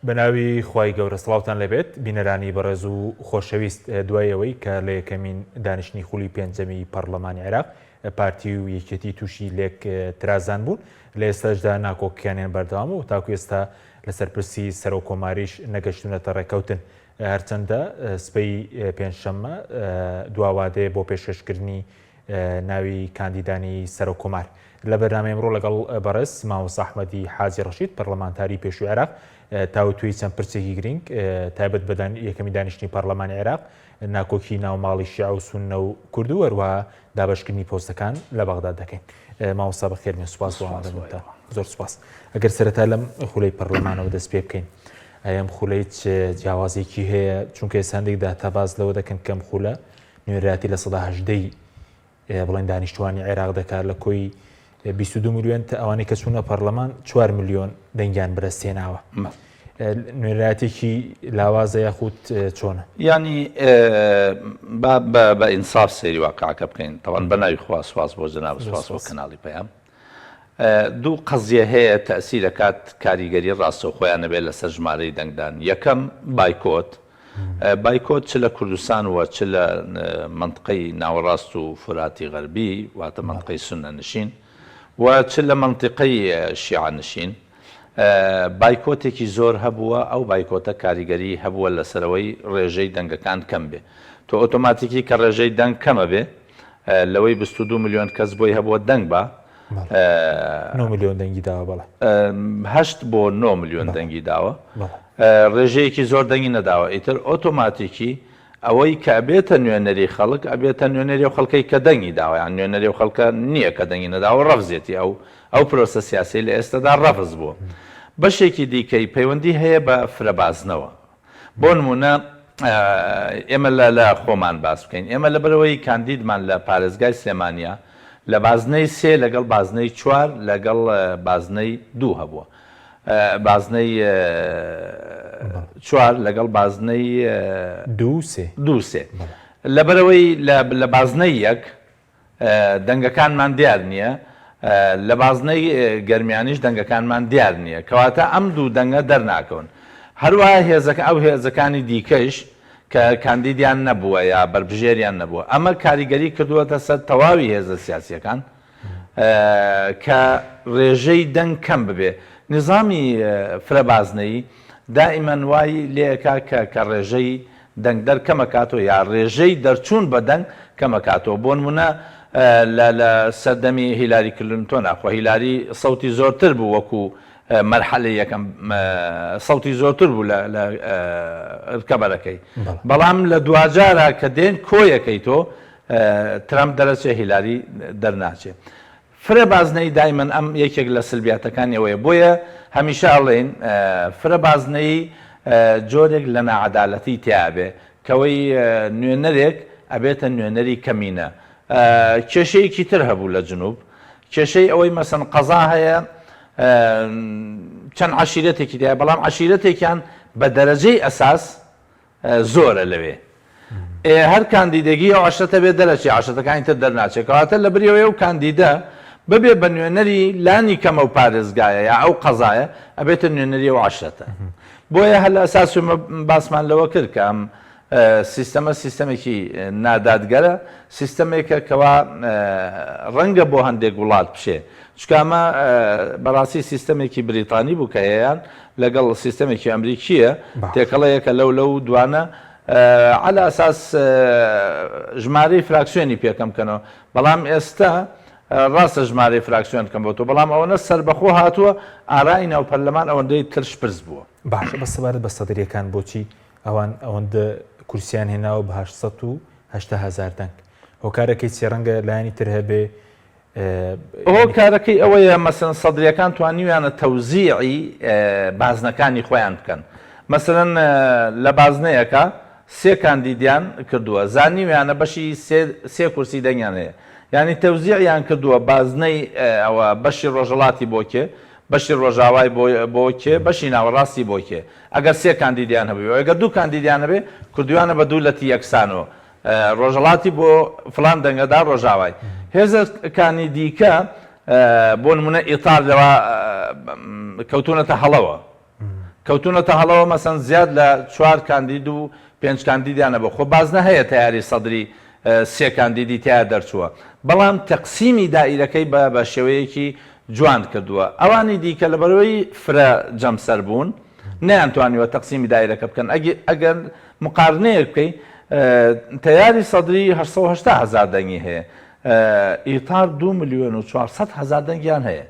بەناوی خوای گەورە سڵاوتان لەبێت بینەرانی بەڕێز و خۆشەویست دوایەوەی کە لە یەکەمین دانیشتنی خولی پێنجەمی پەرلەمانی عێراق پارتی و یەکێتی تووشی لێک ترازان بوون لە ئێستاشدا ناکۆکیانیان بەردەوام و تاکو ئێستا لەسەر پرسی سەرۆ کۆماریش نەگەشتونەتە ڕێکەوتن هەرچەندە سبەی پێنجشەممە دواوادەیە بۆ پێشکەشکردنی ناوی کاندیدانی سەرۆ کۆمار لە بەرنامەی ئەمڕۆ لەگەڵ بەڕێز مامۆستا ئەحمەدی حاجی ڕەشید پەرلەمانتاری پێشووی عێراق تاوتوی چەند پرسێکی گرنگ تایبەت بە یەکەمی دانیشتنی پەرلەمانی عێراق ناکۆکی ناوماڵی شیع و سوننە و کورد و هەروەها دابەشکردنی پۆستەکان لە بەغداد دەکەین. مامۆستا بەخێربێن، سوپاس بۆ ئامادەبوونتان. زۆر سوپاس. ئەگەر سەرەتا لەم خولەی پەرلەمانەوە دەست پێ بکەین، ئەم خولەی جیاوازێکی هەیە؟ چونکە هێندێکدا تا باز لەوە دەکەن کەم خولە نوێنەراتی لە 18 بڵێن دانیشتوانی عێراق دەکات لە کۆی 22 میلیۆن تا ئەوانەی کە چوونە پەرلەمان 4 میلیۆن دەنگیان بەدەستهێناوە. نوێنەراتێکی لاوازە یاخود چۆنە؟ ینی بە ئینساف سەیری واقعەکە بکەین. تەواان بەناوی خوا سواس بۆ جەناب، سواس بۆ کەناڵی پەیام. دوو قەزیە هەیە تەئسیر دەکات کاریگەری ڕاستەوخۆیان نەبێت لەسەر ژمارەی دەنگدان. یەکەم بایکۆت. بایکۆت چ لە کوردستان وە چ لە منطقەی ناوەڕاست و فراتی غەربی واتە منطقەی سوننە نشین و چ لە منطقەی شیعە نشین بایکۆتێکی زۆر هەبووە. ئەو بایکۆتە کاریگەری هەبووە لەسەرەوەی ڕێژەی دەنگەکان کەم بێ. تۆ ئۆتۆماتیکی کە ڕێژەی دەنگ کەمە بێ لەوەی 22 میلیۆن کەس بۆی هەبووە دەنگ بە 9 میلیۆن دەنگی داوە. بەڵێ 8 بۆ 9 میلیۆن دەنگی داوە. ڕێژەیەکی زۆر دەنگی نەداوە. ئیتر ئۆتۆماتیکی ئەوەی کە ئەبێتە نوێنەری خەڵک ئەبێتە نوێنەری و خەڵکەی کە دەنگی داوایان نوێنەری و خەڵکە نییە کە دەنگی نەداوە ڕەفزێتی ئەو پرۆسە سیاسی لە ئێستادا ڕەفز بووە. بەشێکی دیکەی پەیوەندی هەیە بە فرەبازنەوە. بۆ نمونە ئێمە لە خۆمان باس بکەین. ئێمە لەبەرەوەی کاندیدمان لە پارێزگای سلێمانیا لە بازنەی 3 لەگەڵ بازنەی 4 لەگەڵ بازنەی 2 هەبووە. بازنەی 4 لەگەڵ بازنەی 2 لەبەرەوەی لە بازنەی 1 دەنگەکانمان دیار نییە، لە بازنەی گەرمیانیش دەنگەکانمان دیار نییە، کەواتە ئەم دوو دەنگە دەرناکەون. هەروەها ئەو هێزەکانی دیکەش کە کاندیدیان نەبووە یا بەربژێریان نەبووە. ئەمە کاریگەری کردووەتە سەر تەواوی هێزە سیاسیەکان کە ڕێژەی دەنگ کەم ببێ. نظامی فرەبازنەی دائیمەن وای لێەکا کە ڕێژەی دەنگ دەرکەمەکاتەوە یا ڕێژەی دەرچوون بە دەنگ کەمەکاتەوە. بۆ نمونە لە سەردەمی هیلاری کلینتۆن ناخوا هیلاری سەوتی زۆرتر بوو وەکو مەرحەلەی یەکەم سەوتی زۆرتر بوو لە ڕکەبەرەکەی، بەڵام لە دوجارە کە دێن کۆیەکەی تۆ ترامپ دەرەچێ هیلاری دەرناچێ. فرەبازنەی دایمەن ئەم یەکێک لە سلبیاتەکانیەوەیە. بۆیە هەمیشە ئەڵێن فرەبازنەی جۆرێک لە نەعەدالەتی تیابێ کەوەی نوێنەرێک ئەبێتە نوێنەری کەمینە. کێشەیەکی تر هەبوو لە جنوب، کێشەی ئەوەی مەسەن قەزا هەیە چەند عەشیرەتێکی دایە، بەڵام عەشیرەتێکیان بە دەرەجەی ئەساس زۆرە لەوێ. هەر کاندیدێکی ئەو عەشرەتە بێ دەرەچی عەشرەتەکانی تر دەرناچێت، کەواتە لە بریەوەی ئەو کاندیدە ببێ بە نوێنەری لانی کەمە و پارێزگایە یا ئەو قەزایە ئەبێتە نوێنەری ئەو عەشرەتە. بۆیە هەر لە ئەساسی باسمان لەوە کرد کە ئەم سیستەمە سیستەمێکی نادادگەرە، سیستەمێکە کەوا ڕەنگە بۆ هەندێک وڵات بشێ. چکامە بەڕاستی سیستەمێکی بریتانی بوو کە هەیەیان لەگەڵ سیستەمێکی ئەمریکیە تێکەڵەیەکە لەو دوانە على ئەساس ژمارەی فراکسیۆنی پێکەم بکەنەوە. بەڵام ئێستا ڕاستە ژمارەی فراکسیۆن کەم بۆتەوە، بەڵام ئەوەنە سەربەخۆ هاتووە ئارای ناو پەرلەمان ئەوەندەی ترش پرس بووە. باشە بە سەبارەت بە سەدرریەکان بۆچی ئەوەندە کورسیان هێناوە بە 880,000 دەنگ؟ هۆکارەکەی چی ڕەنگە لایانی تر هەبێ؟ هۆکارەکەی ئەوەیە مەسەن سەدرریەکان توانیویانە تەوزیعی بازنەکانی خۆیان بکەن. مەسەرەن لە بازنەیەکە 3 کاندیدیان کردووە، زانیویانە بەشی 3 کورسی دەنگیان هەیە، یعنی تەوزیعیان کردووە بازنەی ئەوە بەشی ڕۆژهەڵاتی بۆ کێ، بەشی ڕۆژاوای بۆ کێ، بەشی ناوەڕاستی بۆ کێ. ئەگەر 3 کاندیدیان هەبێ، ئەگەر 2 کاندیدیان هەبێ کردویانە بە 2 لەتی یەکسانەوە، ڕۆژهەڵاتی بۆ فلان دەنگەدا ڕۆژاوای. هێزەکانی دیکە بۆ نمونە ئیتار لەوە کەوتونەتە هەڵەوە، کەوتونەتە هەڵەوە مەسەن زیاد لە 4 کاندید و 5 کاندیدیانە بە خۆ بازنە هەیە تیاری سەدری 3 کاندیدی تیا دەرچووە بەڵام تەقسیمی دائیرەکەی بە شێوەیەکی جوان کردووە ئەوانی دیکە لە بەرەوەی فرە جەمسەر بوون نەیانتوانیوە تەقسیمی دایرەکە بکەن ئەگەر مقارنەیەک بکەی تیاری سەدری 880,000 دەنگی هەیە ئیتار 2,400,000 دەنگیان هەیە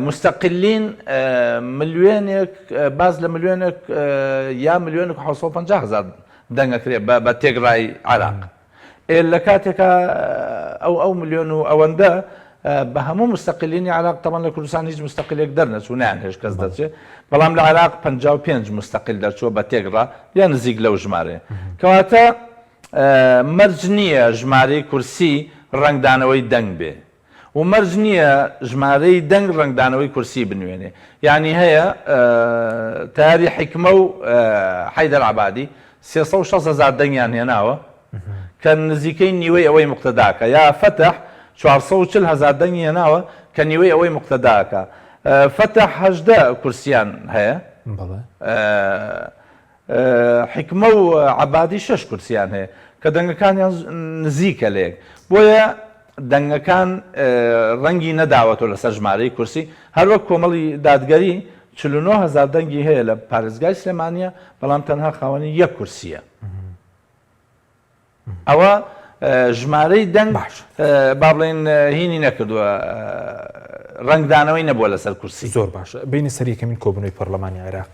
مستەقلین ملیۆنێک باز لە ملیۆنێک یا 1,750,000 دەنگەکرێ بە تێگڕای عراق لە کاتێکە ئەو ملیۆن و ئەوەندە بە هەموو مستەقلینی عراق تەمان لە کوردستان هیچ مستەقلێک دەرنەچوو نیان هێش کەس دەچێت بەڵام لە عراق 55 مستەقل دەرچووە بە تێگڕا یان نزیک لەو ژمارە کەواتە مەرج نییە ژمارەی کورسی ڕنگدانەوەی دەنگ بێ و مەرج نییە ژمارەی دەنگ ڕنگدانەوەی کورسی بنوێنێ یعنی هەیە تاری حکمە و حەیدەر عەبادی 360,000 دەنگیان هێناوە کە نزیکەی نیوەی ئەوەی مقتەداکە یا فەتح 440,000 دەنگی هێناوە کە نیوەی ئەوەی مقتەداکە فەتح 18 کورسیان هەیە حکمە و عەبادی 6 کورسیان هەیە کە دەنگەکانیان نزیکە لێک بۆیە دەنگەکان ڕەنگی نەداوەتەوە لەسەر ژمارەی کورسی هەروەک کۆمەڵی دادگەری 49,000 دەنگی هەیە لە پارێزگای سلێمانیە بەڵام تەنها خاوەنی 1 کورسیە ئەوە ژمارەی دەنگ با بڵێن هینی نەکردووە ڕنگدانەوەی نەبووە لەسەر کورسی زۆر باشە بینی سەریەکەمین کۆبنەوەی پەرلەمانی عێراق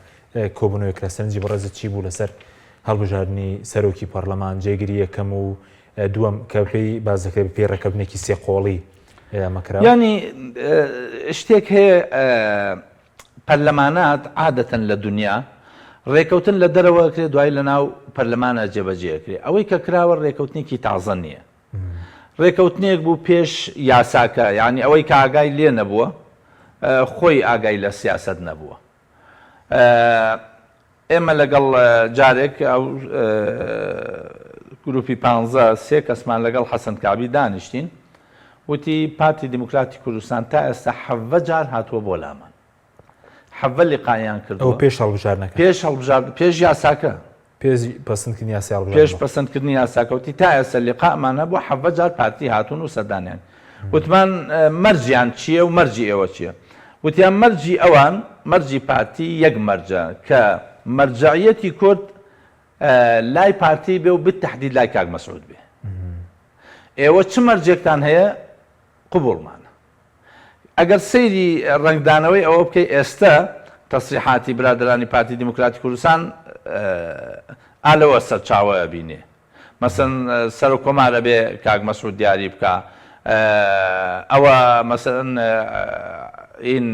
کۆبنەوەیەک لە سەرنجی بەڕێزت چی بوو لەسەر هەڵبژاردننی سەرۆکی پەرلەمان جێگیری یەکەم و دووەم کە پێی بازەکە پێی ڕێکەوتنێکی سێ قۆڵی مەکرا ینی شتێک هەیە پەرلەمانات عادەتەن لە دنیا ڕێکەوتن لە دەرەوەکرێت دوای لە ناو پەرلەمانە جێبەجێکرێت ئەوەی کە کراوە ڕێکەوتنێکی تازە نییە ڕێکەوتنێک بوو پێش یاساکە یعنی ئەوەی کە ئاگای لێ نەبووە خۆی ئاگای لە سیاست نەبووە ئێمە لەگەڵ جارێک ئەو گروپی 15 سێ کەسمان لەگەڵ حەسەن کابی دانیشتین وتی پارتی دیموکراتی کوردستان تا ئێستا 7 جار هاتووە بۆ لامان 7 لیقاییان کردەوە پێش هەڵبژاردنەکە پێش یاساکە پێش پەسەندکردنی یاسا پێش پەسەندکردنی یاساکەوتی تا ئێستا لیقامانە بۆ 7 جار پارتی هاتوون و سەردانیان وتمان مەرجیان چییە و مەرجی ئێوە چییە وتیان مەرجی ئەوان مەرجی پارتی یەک مەرجە کە مەرجعیەتی کورد لای پارتی بێ و بتەحدید لای کاک مەسعود بێ ئێوە چ مەرجێکتان هەیە قبوڵمانە ئەگەر سەیری ڕنگدانەوەی ئەوە بکەی ئێستا تەسریحاتی برادرانی پارتی دیموکراتی کوردستان ئالەوە سەرچاوە بینێ مەسەن سەر و کۆمارە بێ کاک مەسعود دیاری بکە ئەوە مەسەن این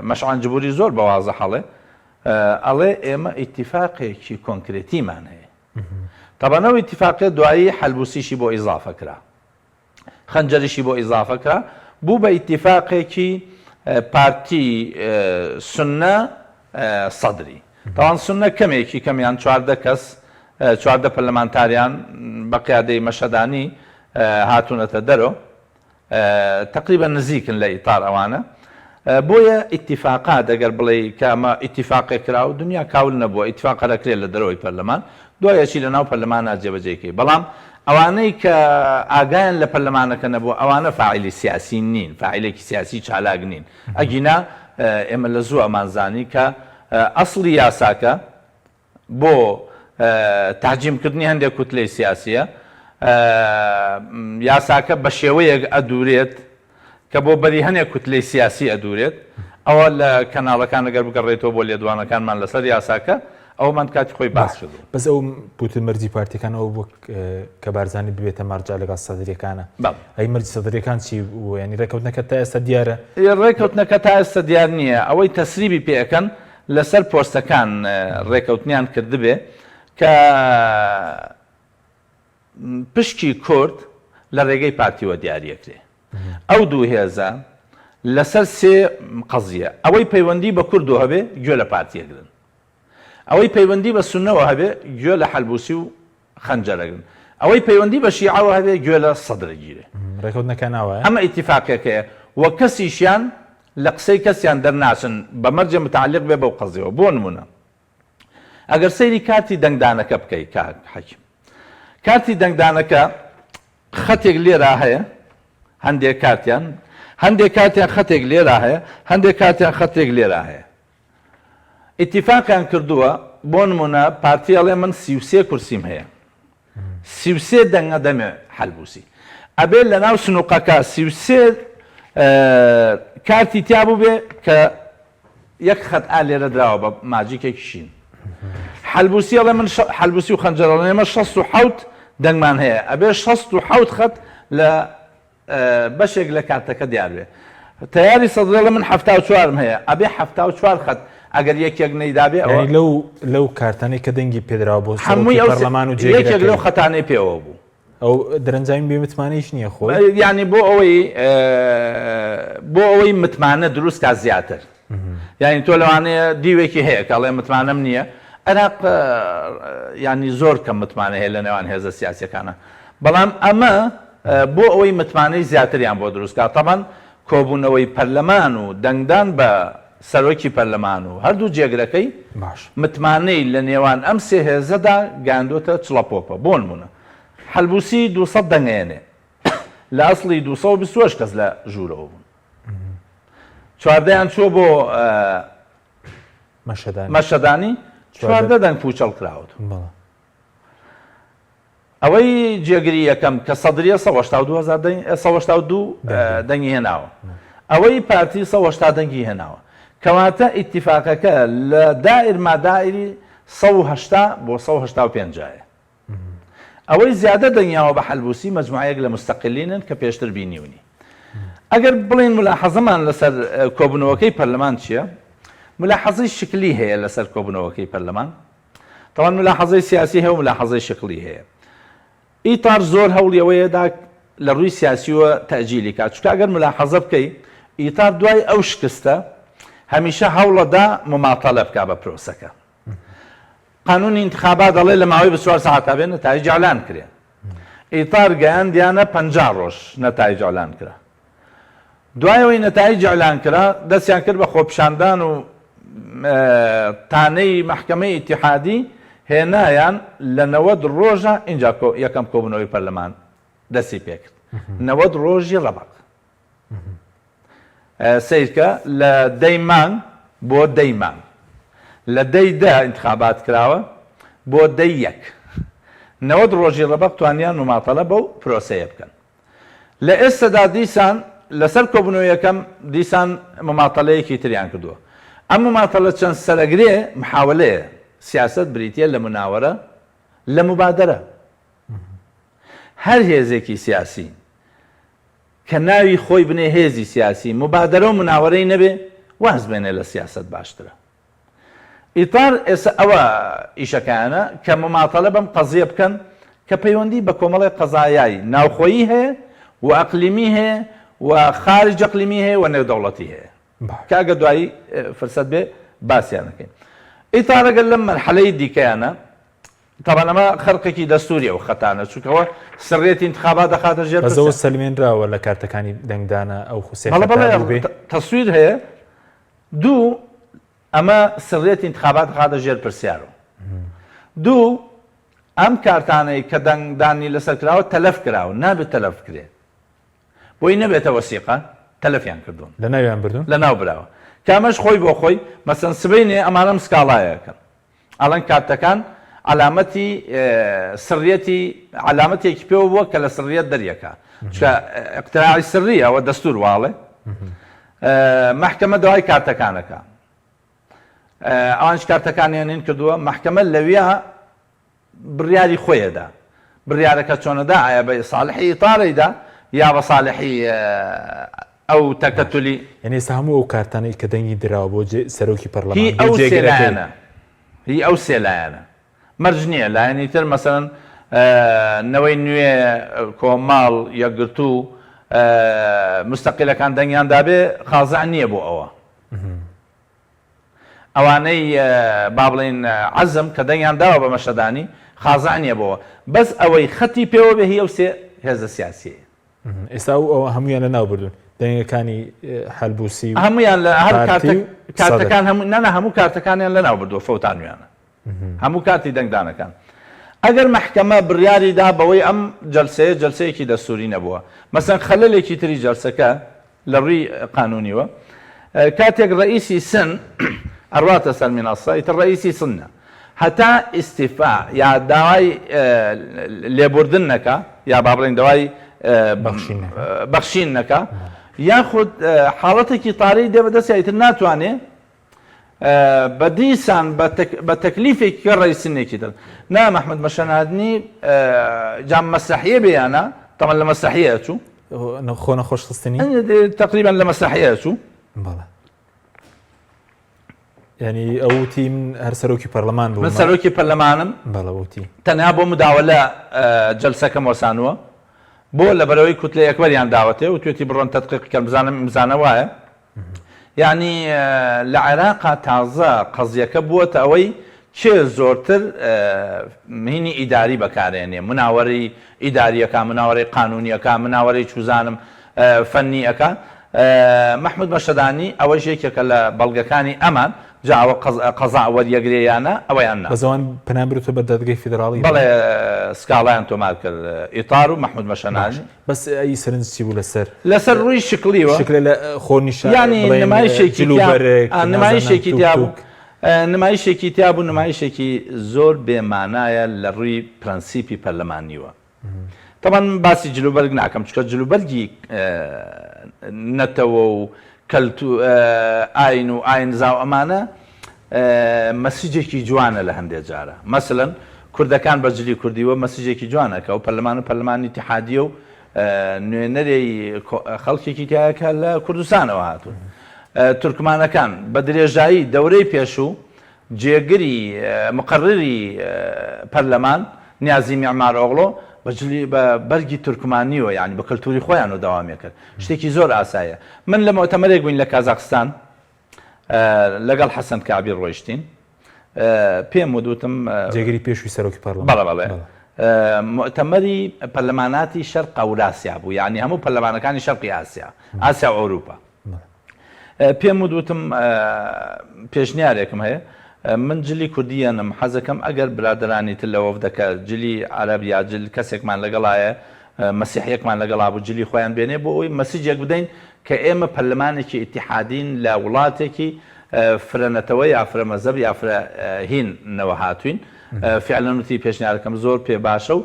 مەشعان جبوری زۆر بەوازە هەڵێ ئەڵێ ئێمە ئیتیفاقێکی کۆنکرێتیمان هەیە تەبەنەوە ئیتیفاقێت دوایی حەلبوسیشی بۆ ئیزافە کرا خەنجەریشی بۆ ئیزافە کرا بوو بە ئیتیفاقێکی پارتی سنە سەدری تاوان سنە کەمێکی کەمیان 14 کەس 14 پەرلەمانتاریان بە قیادەی مەشەدانی هاتوونەتە دەرەوە تقریبا نزیکن لە ئیتار ئەوانە بۆیە ئیتیفاقات ئەگەر بڵێ کامە ئیتیفاقێک کرا و دنیا کاول نەبووە ئیتیفاق دەکرێت لە دەرەوەی پەرلەمان دوایەکی لە ناو پەرلەمانە جێبەجێکەی بەڵام ئەوانەی کە ئاگایان لە پەرلەمانەکە نەبووە ئەوانە فاعیلی سیاسی نین فاعیلێکی سیاسی چالاک نین ئەگینا ئێمە لە زوو ئەمانزانی کە ئەسڵی یاساکە بۆ تاجیمکردنی هەندێک کوتلەی سیاسیە یاساکە بە شێوەیەک ئەدورێت کە بۆ بەری هەنێک کوتلەی سیاسی ئەدورێت ئەوە لە کەناڵەکان ئەگەر بگەڕێتەوە بۆ لێدوانەکانمان لەسەر یاساکە ئەومان کاتی خۆی باس کردو بەس ئەو بوتە مەرجی پارتیەکانەوە بوو کە بارزانانی ببێتە مارجا لەگەڵ سەدرەکانە ئەی مەرجی سەدرەکان چی ینی ڕێکەوتنەکە تا ئێستا دیارە ڕێکەوتنەکە تا ئێستا دیار نییە ئەوەی تەسریبی پێەکەن لەسەر پۆستەکان ڕێکەوتنیان کردبێ کە پشکی کورد لە ڕێگەی پارتیوە دیاریەکرێ ئەو دوو هێزە لەسەر سێ قەزیە ئەوەی پەیوەندی بە کوردەوە هەبێ گوێ لە پارتیەگرن ئەوەی پەیوەندی بە سونەوە هەبێ گوێ لە حەلبوسی و خەنجەرەگرن ئەوەی پەیوەندی بە شیعەوە هەبێ گوێ لە سەدرەگیرێ ڕێکەوتنەکە ناوە ئەمە ئیتیفاقێکەیە وە کەسیشیان لە قسەی کەسیان دەرناچن بە مەرجە متعلق بێ بەو قەزیەوە بۆ نمونە ئەگەر سەیری کارتی دەنگدانەکە بکەیت حەکیم کارتی دەنگدانەکە خەتێک لێرا هەیە هەندێک کارتیان خەتێک لێرا هەیە هەندێک کارتیان خەتێک لێرا هەیە ئیتیفاقیان کردووە بۆ نمونە پارتیاڵێ من 33 کورسیم هەیە 33 دەنگە دەمێ حەلبووسی ئەبێ لە ناو سنووقەکە 33 کارتی تیا بوو بێ کە یەک خەت ئا لێرە دراوە بە ماجیکێکی شین حەلبووسیڵێ من حەلبووسی و خەنجەرەڵێ ئێمە 67 دەنگمان هەیە ئەبێ 67 خەت لە بەشێک لە کارتەکە دیار بێ تیاری سەدرێڵە من 74 هەیە ئەبێ 74 خەت ئەگەر یەکێک نەیدابێ لەو کارتانەی کە دەنگی پێدرا بۆ هەمووی پەرلەمان و یەکێک لەو خەتانەی پێوە بوو ئەو دەرەنجامی بێمتمانەیش نییە خۆی ینی بۆ ئەوەی متمانە دروست کا زیاتر یعنی تۆ لەوانەیە دیوێکی هەیە کاڵێ متمانەم نییە عێراق ینی زۆر کەم متمانە هەیە لە نێوان هێزە سیاسیەکانە بەڵام ئەمە بۆ ئەوەی متمانەی زیاتریان بۆ دروستکات تەمان کۆبوونەوەی پەرلەمان و دەنگدان بە سەرۆکی پەرلەمان و هەردوو جێگرەکەی متمانەی لە نێوان ئەم سێ هێزەدا گاندۆتە چڵەپۆپە بۆ نمونە حەلبووسی 200 دەنگێنێ لە ئەسڵی 228 کەس لە ژوورەوە بوون چواردەیان چوە بۆ مەشەدانی چواردە دەنگ پوچەڵ کراوت ئەوەی جێگری یەکەم کە سەدرە 1970 دەنگی هێناوە ئەوەی پارتی 1970 دەنگی هێناوە کەواتە ئیتیفاقەکە لە دائیر مادائری 180 بۆ 185 ئەوەی زیادە دەنگیاوە بە حەلبووسی مەجموعەیەک لە مستەقلینن کە پێشتر بینیونی ئەگەر بڵین ملاحەزەمان لەسەر کۆبوونەوەکەی پەرلەمان چییە؟ ملاحەزەی شکلی هەیە لەسەر کۆبوونەوەکەی پەرلەمان تەوان ملاحەزەی سیاسی هەیە و ملاحەزەی شکلی هەیە ئیتار زۆر هەوڵیەوەیەدا لە ڕووی سیاسیوە تەجیلی کات چونکە ئەگەر ملاحەزە بکەی ئیتار دوای ئەو شکستە هەمیشە هەوڵەدا مماتەلە بکا بە پرۆسەکە قانونی انتخابات دەڵێ لە ماوەی 24 ساعتا بێ نەتایج ئەعلان کرێ ئیتار گەیاندیانە 50 ڕۆژ نەتایج ئەعلان کرا دوایەوەی نەتایج ئەعلان کرا دەستیان کرد بە خۆپیشاندان و تانەی مەحکەمەی ئیتیحادی هێنایان لە 90 ڕۆژە اینجا یەکەم کۆبوونەوەی پەرلەمان دەستی پێکرد 90 ڕۆژی ڕەبق سیرکە لە دەی مانگ بۆ دەی مانگ لە دەی دا انتخابات کراوە بۆ دەی یەک 90 ڕۆژی ڕەبق توانیان مماتەلە بەو پرۆسەیە بکەن لە ئێستادا دیسان لەسەر کۆبوونەوەی یەکەم دیسان مماتەلەیەکی تریان کردووە ئەم مماتەلە چەند سەرەگرێ محاولەیە سیاست بریتە لە مناوەرە لە مبادرە هەر هێزێکی سیاسی کە ناوی خۆی بنێ هێزی سیاسی مبادرە و مناوەرەی نەبێ واز بێنێ لە سیاست باشترە ئیتار ئێستا ئەوە ئیشەکانە کە مماتەلە بەم قەزیە بکەن کە پەیوەندی بە کۆمەڵی قەزایایی ناوخۆیی هەیە و ئەقلیمی هەیە و خارج ئەقلیمی هەیە و نێودەوڵەتی هەیە کاگە دوایی فرسەت بێ باسییانەکەین ئیتارەگەر لەم مەرحەلەی دیکەیانە طبعا ئەمە خەرقێکی دەستوریە و خەتانە چونکەوە سڕێتی انتخابات دەخاتە ژێر بەزەوە سەلمێنراوە لە کارتەکانی دەنگدانە ئەو تەسویر هەیە دوو ئەمە سڕێتی انتخابات دەخاتە ژێر پرسیارەوە دوو ئەم کارتانەی کە دەنگدانی لەسەر کراوە تەلەف کراوە نابێت تەلەف کرێت بۆی نەبێتە وەسیقە تەلەفیان کردوون لە ناویان بردون لە ناو براوە کامەش خۆی بۆ خۆی مەسەن سبەینێ ئەمانەم سکاڵایەکەن ئەڵەن کارتەکان علامەتی سڕیەتی علامەتێکی پێوە بووە کە لە سڕیەت دەریەکە چکە اقتراعی سڕی ئەوە دەستور واڵێ محکەمە دوای کارتەکانەکە ئەوانش کارتەکانیانین کردووە محکەمە لەویە بڕیاری خۆیەدا بڕیارەکە چۆنەدا ئایا بە ساڵحی ئیتارەیدا یا بە ساڵحی ئەو تەکەتولی یعنی ئێستا هەموو ئەو کارتانەی کە دەنگی دراوە بۆ سەرۆکی پەرلەمان هی ئەو سێلایەنە مەرج نییە لایەنی تر مەسەرەن نەوەی نوێ کۆماڵ یەکگرتو مستەقیلەکان دەنگیان دابێ خازع نییە بۆ ئەوە ئەوانەی با بڵێن عەزم کە دەنگیان داوە بە مەشەدانی خازع نییە بۆەوە بەس ئەوەی خەتی پێوە بێ هی ئەو سێ هێزە سیاسیە ئێستا ئەوە هەمویان لە ناو بردون دەنگەکانی حەلبووسی هەمویان لە هەر کارتەکان هەموو کارتەکانیان لە ناو بردووە فەوتانویانە هەموو کاتی دەنگدانەکان ئەگەر محکەمە بڕیاری دا بەوەی ئەم جەلسەیەکی دەستوری نەبووە مەسەن خەلەلێکی تری جەلسەکە لە ڕووی قانونیوە کاتێک ڕئیسی سن ئەڕاتە سەر مناسە ئیتر ڕئیسی سنە هەتا ئیستیفا یا داوای لێبوردن نەکە یا با بڵێن داوای بەخشین نەکە یاخود حاڵەتێکی تاڕی دێ بەدەست ئیتر ناتوانێ بە دیسان بە تەکلیفێکی کە ڕئیسنێکی دەن نا مەحمەد مەشەنادنی جام مەسرحیە بێیانە تەمەن لە مەسرحیە چوو خۆ نەخۆشخستنی تقریبا لە مەسرحیە چوو بەڵێ ینی ئەوتی من هەر سەرۆکی پەرلەمان بوو من سەرۆکی پەرلەمانم بەڵێ وتی تەنها بۆ مداوەلە جەلسەکەم وەسانووە بۆ لەبەرەوەی کوتلە یەکبەریان داوەتێ و توێتی بڕۆن تەدقیقکەم بزانم ئیمزانە وایە یعنی لە عێراقا تازە قەزیەکە بووەتە ئەوەی چێ زۆرتر مهینی ئیداری بەکارێنێ مناوەڕی ئیداریەکە مناوەڕی قانونیەکە مناوەڕی چوزانم فەنیەکە محمود مەشەدانی ئەوەش یەکێکە لە بەڵگەکانی ئەمان جاوە قەزا وەریەگرێیانە ئەوەیان نا بەزەوان پەنابرێتە بە دادگای فیدراڵی بەڵێ سکاڵایان تۆمار کرد ئیتار و محمود مەشەنانی بەس ئەی سەرنج چی بوو لەسەر ڕووی شکلیوە شکلێ لە خۆنیشە ینی نمایشێکی تیابوو نمایشێکی تیابوو نمایشێکی زۆر بێمانایە لە ڕووی پرەنسیپی پەرلەمانیوە تەمان باسی جلوبەرگ ناکەم چکە جلوبەرگی نەتەوە و کەلتو ئاین و ئاینزا و ئەمانە مەسیجێکی جوانە لە هەندێک جارە مەسەلەن کوردەکان بەجلی کوردیوە مەسیجێکی جوانەکە و پەرلەمانی اتحادیە و نوێنەرێی خەڵکێکی تایەکە لە کوردستانەوە هاتوون تورکمانەکان بە درێژایی دەورەی پێشوو جێگری مقرری پەرلەمان نیازی میعمار ئۆغڵۆ بە بەرگی تورکمانیوە یعنی بە کەلتوری خۆیان و داوامی کرد شتێکی زۆر ئاسایە من لە مۆتەمەرێک بووین لە کازاخستان لەگەڵ حەسەن کابیر ڕۆیشتین پێم وتم جێگری پێشووی سەرۆکی پەرلەمان بەڵێ مؤتەمەری پەرلەماناتی شەرق ئەوراسیا بوو یعنی هەموو پەرلەمانەکانی شەرقی ئاسیا ئاسیا و ئەوروپا پێم وتم پێشنیارێکم هەیە من جلی کوردیانم حەزەکەم ئەگەر برادرانی تر لەوە دەکە جلی عەرەبیا جل کەسێکمان لەگەڵایە مەسیحیەکمان لەگەڵا بوو جلی خۆیان بێنێ بۆ ئەوی مەسیجێک بدەین کە ئێمە پەرلەمانێکی ئیتیحادین لە وڵاتێکی فرەنەتەوە یا فرەمەزەب یا هین نەوە هاتوین فعلا وتی پێشنیارەکەم زۆر پێ باشە و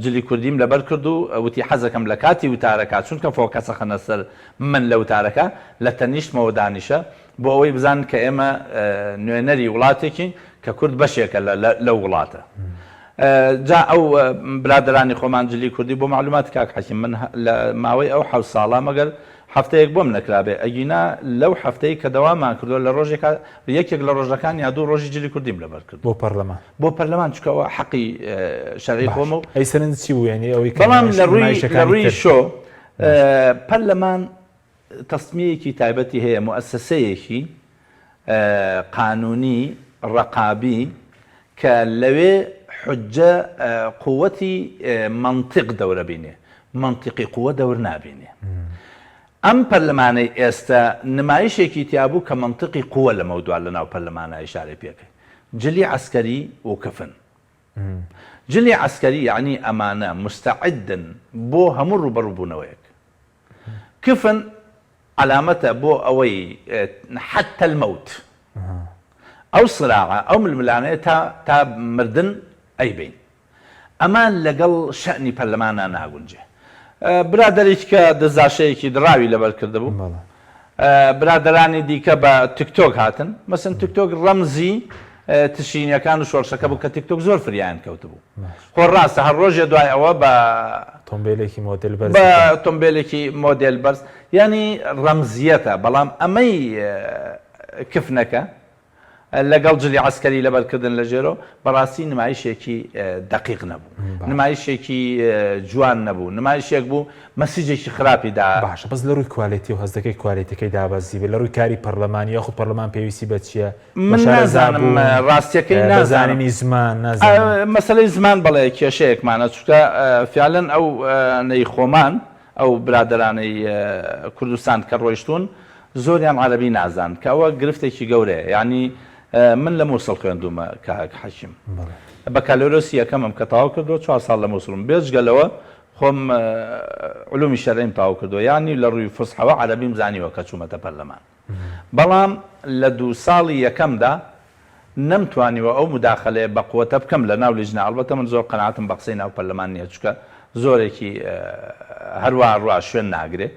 جلی کوردیم لەبەر کرد و وتی حەزەکەم لە کاتی وتارەکە چونکە فۆکەسە خەنە سەر من لە وتارەکە لە تەنیشتمەوە دانیشە بۆ ئەوەی بزان کە ئێمە نوێنەری وڵاتێکی کە کورد بەشێکە لەو وڵاتە جا ئەو برادرانی خۆمان جلی کوردی بۆ معلومات کاک حەکیم من لە ماوەی ئەو حەوت ساڵە مەگەر هەفتەیەک بۆم نەکرابێ ئەگینا لەو هەفتەی کە دەوامان کردو لە ڕۆژێکە یەکێک لە ڕۆژەکان یا دوو ڕۆژی جلی کوردیم لەبەر کرد بۆ پەرلەمان چکەوە حەقی شەرعی خۆمە و ئەی سەرنج چی بوو یعنی ئەوەی بەڵام لە ڕووی شۆ پەرلەمان تەسمیەکی تایبەتی هەیە مؤسسەیەکی قانونی ڕقابی کە لەوێ حجە قووەتی منطق دەورە بینێ منطقی قووە دەور نابینێ ئەم پەرلەمانەی ئێستا نمایشێکی تیابوو کە منطقی قووە لە مەودوال لە ناو پەرلەمانە ئیشارە پێکەی جلی عسکەری و کفن جلی عسکەری یعنی ئەمانە مستعدن بۆ هەموو ڕوبەڕووبوونەوەیەک کفن علامەتە بۆ ئەوەی حتى الموت ئەو سراعە ئەو ململانەیە تا مردن ئەیبین ئەمان لەگەڵ شەئنی پەرلەمانە ناگونجێ برادێک کە دەزاشەیەکی دراوی لەبەر کرده بوو برادرانی دیکە بە تیکتۆک هاتن مەسن تیکتۆک ڕەمزی تشینیەکان و شۆرشەکە بوو کە تیکتۆک زۆر فریان کەوت بوو خۆ ڕاستە هەر ڕۆژێ دوای ئەوە بە تۆمبیلێکی مۆدێل بەرز ینی ڕەمزیەتە بەڵام ئەمەی کفنەکە لەگەڵ جلی عسکەری لەبەرکردن لە ژێرۆ بەڕاستی نمایشێکی دقیق نەبوو نمایشێکی جوان نەبوو نمایشێک بوو مەسیجێکی خراپی دا باشە بەس لە ڕووی کوالێتی و هەز دەکەی کوالێتەکەی دابەزی بێ لە ڕووی کاری پەرلەمانی یاخود پەرلەمان پێویستی بە چییە من نازانم ڕاستیەکەی نازانینی زمان مەسەلەی زمان بەڵێ کێشەیەکمانە چونکە فعلەن ئەو نەی خۆمان ئەو برادرانەی کوردستان کە ڕۆیشتون زۆریان عەرەبی نازان کە ئەوە گرفتێکی گەورەیە یعنی من لە مووسڵ خوێندومە کاک حەشیم بەکالۆرۆسی یەکەمم کە تاوا کردو 4 ساڵ لە مووسڵم بێجگەلەوە خۆم علومی شەرعیم تاوا کردو ینی لە ڕووی فوسحەوە عەرەبیم زانیوە کە چوومەتە پەرلەمان بەڵام لە 2 ساڵی یەکەمدا نەمتوانیوە ئەو مداخلەیە بە قووەتە بکەم لە ناو لیژنە ئەڵبەتە من زۆر قەناعەتم بە قسەی ناو پەرلەمان نییە چونکە زۆرێکی هەروە ڕوا شوێن ناگرێ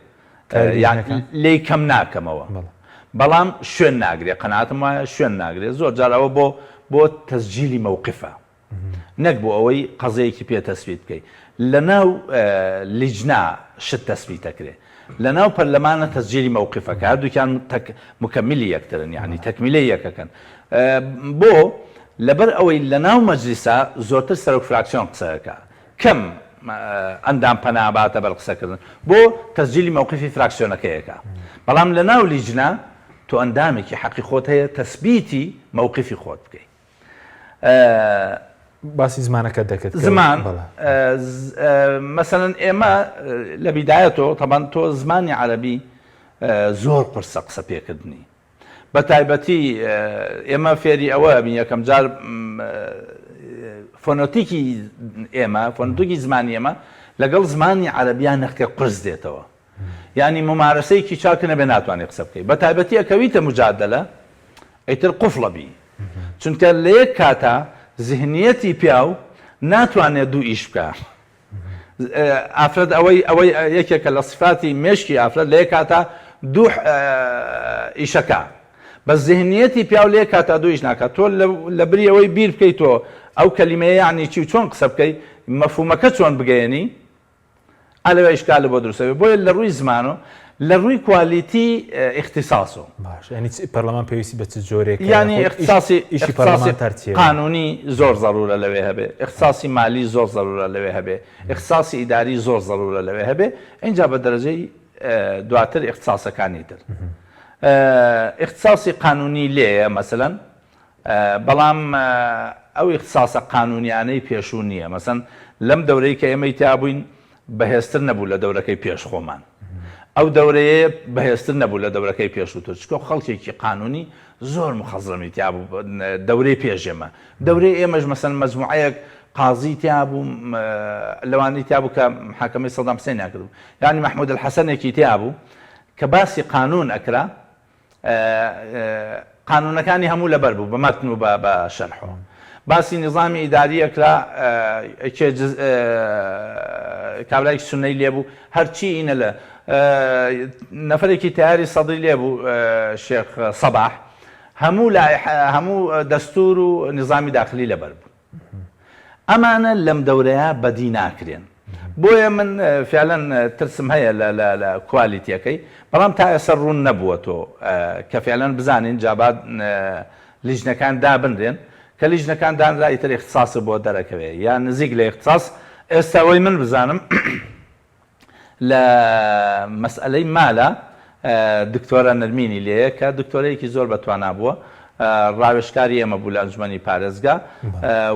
لێی کەم ناکەمەوە بەڵام شوێن ناگرێ قەناعەتم وایە شوێن ناگرێت زۆر جارەوە بۆ تەسجیلی مەوقفە نەک بۆ ئەوەی قەزەیەکی پێ تەسبیت بکەیت لە ناو لیژنا شت تەسبیتەکرێ لە ناو پەرلەمانە تەسجیلی مەوقفەکە هەردووکیان مکەمیلی یەکترن یعنی تەکمیلەی یەکەکەن بۆ لەبەر ئەوەی لە ناو مەجلیسا زۆرتر سەرۆک فراکسیۆن قسەکە کەم ئەندام پەناباتە بەر قسەکردن بۆ تەسجیلی مەوقفی فراکسیۆنەکەیەکە بەڵام لە ناو لیژنا تۆ ئەندامێکی حەقی خۆت هەیە تەسبیتی مەوقفی خۆت بکەیت باسی زمانەکە دەکەێت زمان مەسەن ئێمە لە بیدایەتەوە تەبان تۆ زمانی عەرەبی زۆر قورسە قسە پێکردنی بە تایبەتی ئێمە فێری ئەوە بین یەکەم جار فۆنۆتیکی ئێمە فۆنۆتیکی زمانی ئێمە لەگەڵ زمانی عەرەبیان نەختێ قرس دێتەوە ینی ممارەسەیەکی چاکە نەبێ ناتوانێت قسە بکەیت بە تایبەتی ئەکەویتە مجادلە ئەیتر قوفڵە بی چونکە لە یەک کاتە ذهنیەتی پیاو ناتوانێت دوو ئیش بکە ئافرەت ئەوەی یەکێکە لە صفاتی مێشکی ئافرەت لە یەک کاتە دوو ئیشەکە بە ذهنیەتی پیاو لە یەک کاتە دوو ئیش ناکات تۆ لە بری ئەوەی بیر بکەیتەوە ئەو کەلیمەیە یعنی چی و چۆن قسە بکەیت مەفهومەکە چۆن بگەیەنی ئالەوە ئیشکالە بۆ دروستەوێت بۆیە لە ڕووی زمانۆ لە ڕووی کوالیتی اختصاصۆ باش ینی پەرلەمان پێویستی بە چ جۆرێک ینی اختصاصی قانونی زۆر ضرورە لەوێ هەبێ اختصاصی مالی زۆر ضرورە لەوێ هەبێ اختصاصی ئیداری زۆر ضرورە لەوێ هەبێ اینجا بە دەرەجەی دواتر اختصاصەکانی تر اختصاصی قانونی لێیە مەسەلەن بەڵام ئەو اختصاصە قانونیانەی پێشوو نییە مەسەن لەم دەورەی کە ئێمەی تابووین بەهێزتر نەبوو لە دەورەکەی پێش خۆمان ئەو دەورەیە بەهێزتر نەبوو لە دەورەکەی پێشووتر چکە خەڵکێکی قانونی زۆر مخەزڕمی تیابوو دەورەی پێشێمە دەورەی ئێمەش مەسەن مەجموعەیەک قازی تیابوو لەوانی تیابوو کە محاکەمەی سەدام حوسێن کردبوو یعنی محمود الحەسەنێکی تیابوو کە باسی قانون ئەکرا قانونەکانی هەموو لەبەر بوو بە مەتن و بە شەرحەوە باسی نظامی ئیداری ئەکرا کابرایکی سونەی لێبوو هەرچی ئینە لە نەفرێکی تیاری سەدری لێبوو شێخ سەباح هەموو دەستور و نظامی داخلی لەبەر بوو ئەمانە لەم دەورەیە بەدی ناکرێن بۆیە من فعلەن ترسم هەیە لە کوالیتیەکەی بەڵام تا ئێستا ڕوون نەبووە تۆ کە فعلەن بزانین جابات لیژنەکان دابنرێن کە لیژنەکان دانرا ئیتر اختصاص بۆ دەرەکەوێت یان نزیک لە اختصاص ئێستا ئەوەی من بزانم لە مەسئلەی مالە دکتۆرە نەرمینی لێیە کە دکتۆرەیەکی زۆر بەتوانا بووە ڕاوێژکاری ئێمە بوو لە ئەنجومەنی پارێزگا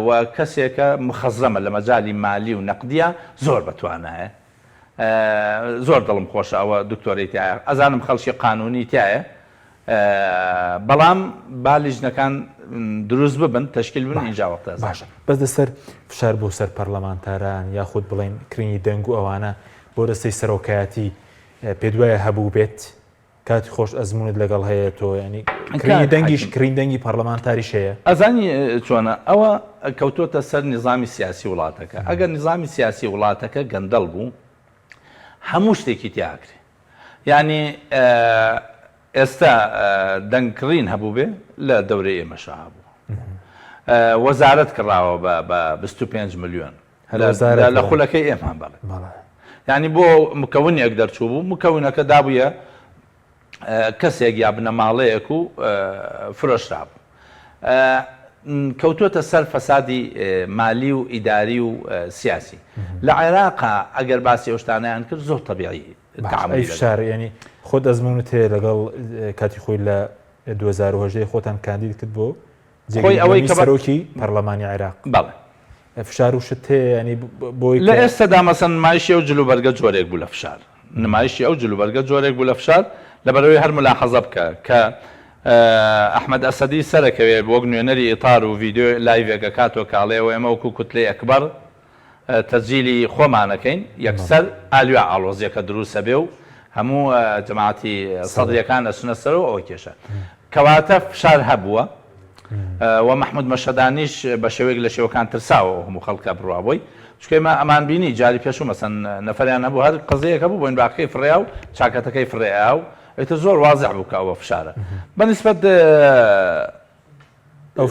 و کەسێکە مخەزرەمە لە مەجای مالی و نەقدیە زۆر بەتوانایە زۆر دڵم خۆشە ئەوە دکتۆرەی تایە ئەزانم خەڵکی قانونی تایە بەڵام با لیژنەکان دروست ببن تشکیل بن اینجا وەختە باشە بەس دەسەر فشار بۆ سەر پەرلەمانتاران یاخود بڵێن کرینی دەنگ و ئەوانە بۆ دەستەی سەرۆکایەتی پێ دوایە هەبوو بێت کاتی خۆش ئەزمونت لەگەڵ هەیە تۆ ینی کرینی دەنگیش کرین دەنگی پەرلەمانتاریش هەیە ئەزانی چۆنە ئەوە کەوتۆتە سەر نظامی سیاسی وڵاتەکە ئەگەر نظامی سیاسی وڵاتەکە گەندەڵ بوو هەموو شتێکی تیاکرێ ینی ئێستا دەنگکڕین هەبوو بێ لە دەورەی ئێمەشا هەبوو وەزارەت کڕاوە بە 25 ملیۆن لە خولەکەی ئێمان بڵێ ینی بۆ مکەونێک دەرچوو بوو مکەونەکە دابووە کەسێک یا بنەماڵەیەک و فرۆشرا بوو کەوتۆتە سەر فەسادی مالی و ئیداری و سیاسی لە عێراقا ئەگەر باسی ئەو شتانەیان کرد زۆر تەبیعی فشار ینی خۆت ئەزمونت هەیە لەگەڵ کاتی خۆی لە 2010 خۆتان کاندید کرد بۆ خۆی ئەوەی سەرۆکی پەرلەمانی عێراق بەڵێ فشار و شت هەیە ینی بۆی لە ئێستادا مەسەن نمایشی ئەو جلوبەرگە جۆرێک بوو لە فشار نمایشی ئەو جلوبەرگە جۆرێک بوو لە فشار لەبەرەوەی هەر ملاحەزە بکە کە ئەحمەد ئەسەدی سەرەکەوێ وەک نوێنەری ئیتار و ڤیددیو لایڤێکە کاتۆ کاڵێەوە ئێمە وەکو کوتلەی ئەکبەر تەجیلی خۆمانەکەین یەکسەر ئالویا ئاڵۆزیەکە دروستە بێ و هەموو جەماعەتی سەدرەکان ئەچونە سەرەوە ئەوە کێشە کەواتە فشار هەبووە و مححمود مەشەدانیش بە شێوەیەک لە شێوەکان ترساوە هەموو خەڵکە بڕوابووی چکەمە ئەمان بینی جاری پێش و مەسەن نەفەریان هەبوو هەر قزەیەکە بوو بۆین باقی فڕیا و چاکەتەکەی فڕێیا و ئێتە زۆر وازع بوو کەەوە فشارە بەنسبەت ئەو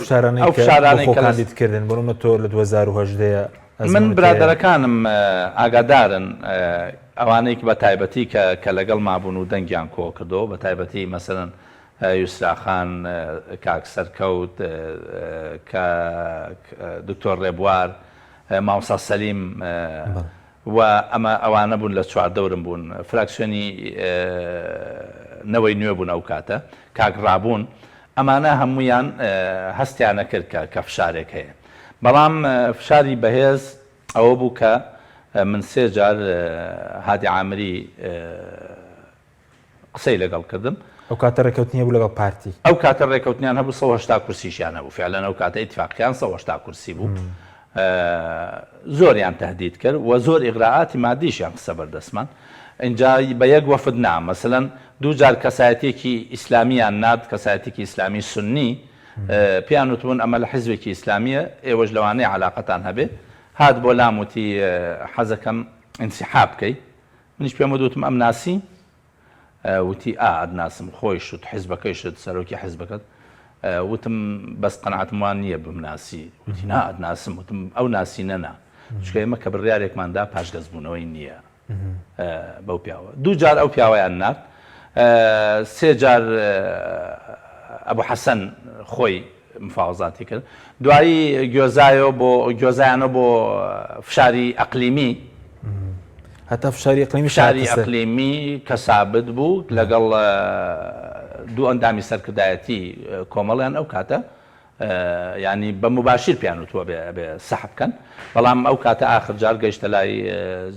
فشارانەی کاندیدکردن بڕمە تۆ لە 2010 من برادەرەکانم ئاگادارن ئەوانەی بە تایبەتی کە لەگەڵ مابوون و دەنگیان کۆ کردەوە بە تایبەتی مەسەرەن یوسراخان کاک سەرکەوت کە دکتۆر ڕێبوار ماوسا سەلیم و ئەمە ئەوانە بوون لە چواردەورم بوون فراکسیۆنی نەوەی نوێ بوون ئەو کاتە کاک ڕابوون ئەمانە هەمویان هەستیانە کرد کە فشارێک هەیە بەڵام فشاری بەهێز ئەوە بوو کە من سێ جار هادی عامری قسەی لەگەڵ کردم ئەو کاتە ڕێکەوتنیە بوو لەگەڵ پارتی ئەو کاتە ڕێکەوتنیان هەبوو 180 کورسیشیان هەبوو فعلەن ئەو کاتە ئیتفاقیان 180 کورسی بوو زۆریان تهدید کرد و زۆر ئیغراعاتی مادیشیان قسە بەردەستمان اینجا بە یەک وەفد نا مەسەلەن دوو جار کەسایەتێکی ئیسلامیان ناد کەسایەتێکی ئیسلامی سنی پیان وتبوون ئەمە لە حیزبێکی ئیسلامیە ئێوەش لەوانەیە علاقەتان هەبێ هات بۆ لام وتی حەزەکەم ئینسیحاب بکەی منیش پێم وتم ئەم ناسی وتی ئادناسم خۆی شت حیزبەکەی شت سەرۆکی حیزبەکەت وتم بەس قەنەعەتم وان نییە بمناسی وتی ئادناسم وتم ئەو ناسی نەنا چکە ئێمە کە بڕیارێکماندا پاشگەزبوونەوەی نییە بەو پیاوە دوو جار ئەو پیاوەیان نات سێ جار ئەبوو حەسەن خۆی مفاوەزاتی کرد دوایی گوێزایانە بۆ فشاری ئەقلیمی هەتا فشاری ئەقلیمی کە سابت بوو لەگەڵ دوو ئەندامی سەرکردایەتی کۆمەڵیان ئەو کاتە ینی بە مباشیر پیان وتووە بێ سەحب بکەن بەڵام ئەو کاتە ئاخر جار گەیشتە لای